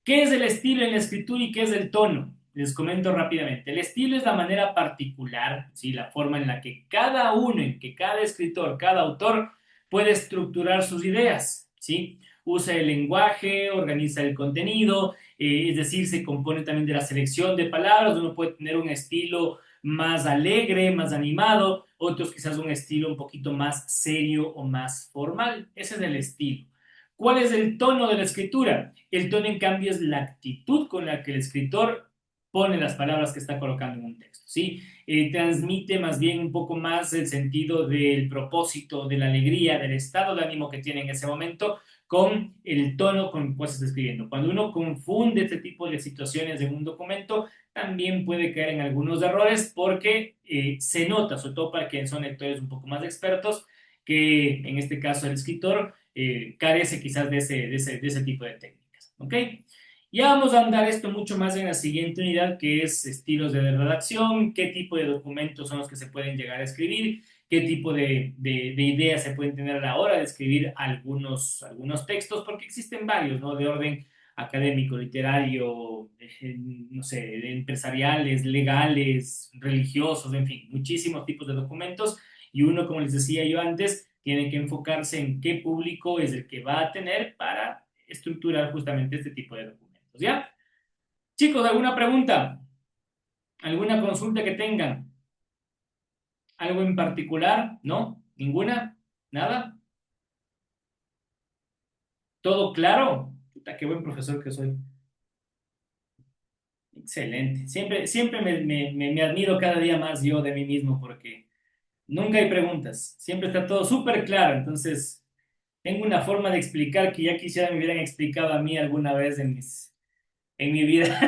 ¿Qué es el estilo en la escritura y qué es el tono? Les comento rápidamente. El estilo es la manera particular, ¿sí? La forma en la que cada uno, en que cada escritor, cada autor puede estructurar sus ideas, ¿sí? Usa el lenguaje, organiza el contenido, es decir, se compone también de la selección de palabras. Uno puede tener un estilo más alegre, más animado, otros quizás un estilo un poquito más serio o más formal. Ese es el estilo. ¿Cuál es el tono de la escritura? El tono, en cambio, es la actitud con la que el escritor pone las palabras que está colocando en un texto, ¿sí? Transmite más bien un poco más el sentido del propósito, de la alegría, del estado de ánimo que tiene en ese momento con el tono con el cual se está escribiendo. Cuando uno confunde este tipo de situaciones en un documento, también puede caer en algunos errores porque se nota, sobre todo para quienes son lectores un poco más expertos, que en este caso el escritor carece quizás de ese tipo de técnicas, ¿ok? Ya vamos a andar esto mucho más en la siguiente unidad, que es estilos de redacción, qué tipo de documentos son los que se pueden llegar a escribir, qué tipo de ideas se pueden tener a la hora de escribir algunos textos, porque existen varios, ¿no? De orden académico, literario, no sé, empresariales, legales, religiosos, en fin, muchísimos tipos de documentos. Y uno, como les decía yo antes, tiene que enfocarse en qué público es el que va a tener para estructurar justamente este tipo de documentos, ¿ya? Chicos, ¿alguna pregunta? ¿Alguna consulta que tengan? ¿Algo en particular? ¿No? ¿Ninguna? ¿Nada? ¿Todo claro? Puta, qué buen profesor que soy. Excelente. Siempre me admiro cada día más yo de mí mismo porque nunca hay preguntas. Siempre está todo súper claro. Entonces, tengo una forma de explicar que ya quisiera me hubieran explicado a mí alguna vez en mi vida,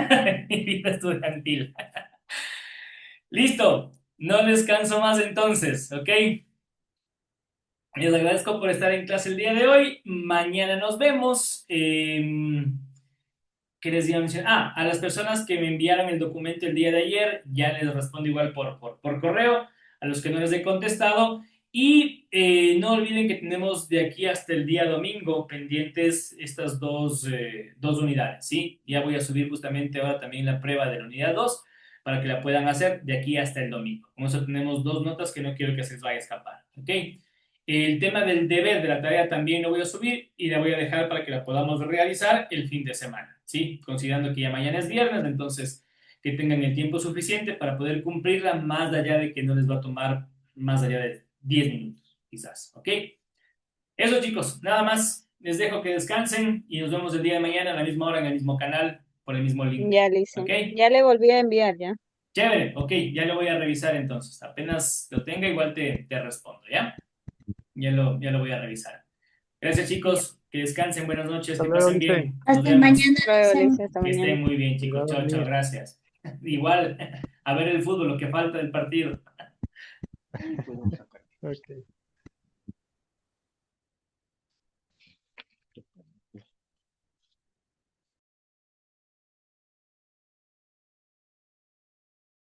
en mi vida estudiantil. Listo. No descanso más entonces, ¿ok? Les agradezco por estar en clase el día de hoy. Mañana nos vemos. ¿Qué les iba a mencionar? A las personas que me enviaron el documento el día de ayer, ya les respondo igual por correo, a los que no les he contestado. Y no olviden que tenemos de aquí hasta el día domingo pendientes estas dos unidades, ¿sí? Ya voy a subir justamente ahora también la prueba de la unidad 2 para que la puedan hacer de aquí hasta el domingo. Con eso tenemos 2 notas que no quiero que se les vaya a escapar, ¿ok? El tema del deber de la tarea también lo voy a subir y la voy a dejar para que la podamos realizar el fin de semana, ¿sí? Considerando que ya mañana es viernes, entonces que tengan el tiempo suficiente para poder cumplirla más allá de que no les va a tomar más allá de 10 minutos, quizás, ¿ok? Eso, chicos, nada más. Les dejo que descansen y nos vemos el día de mañana a la misma hora en el mismo canal por el mismo link, Ya le hice. ¿ok? Ya le volví a enviar, ya. Chévere, ok, ya lo voy a revisar entonces. Apenas lo tenga, igual te respondo, ¿ya? Ya lo voy a revisar. Gracias, Ya. chicos. Que descansen, buenas noches, Hasta que luego, pasen Lice. bien. Nos Hasta vemos. mañana, Luego, Licen. Lice, hasta Que estén mañana. muy bien, chicos. Igual, Chao, chao, Lice. gracias. Igual, a ver el fútbol, lo que falta del partido. Ok.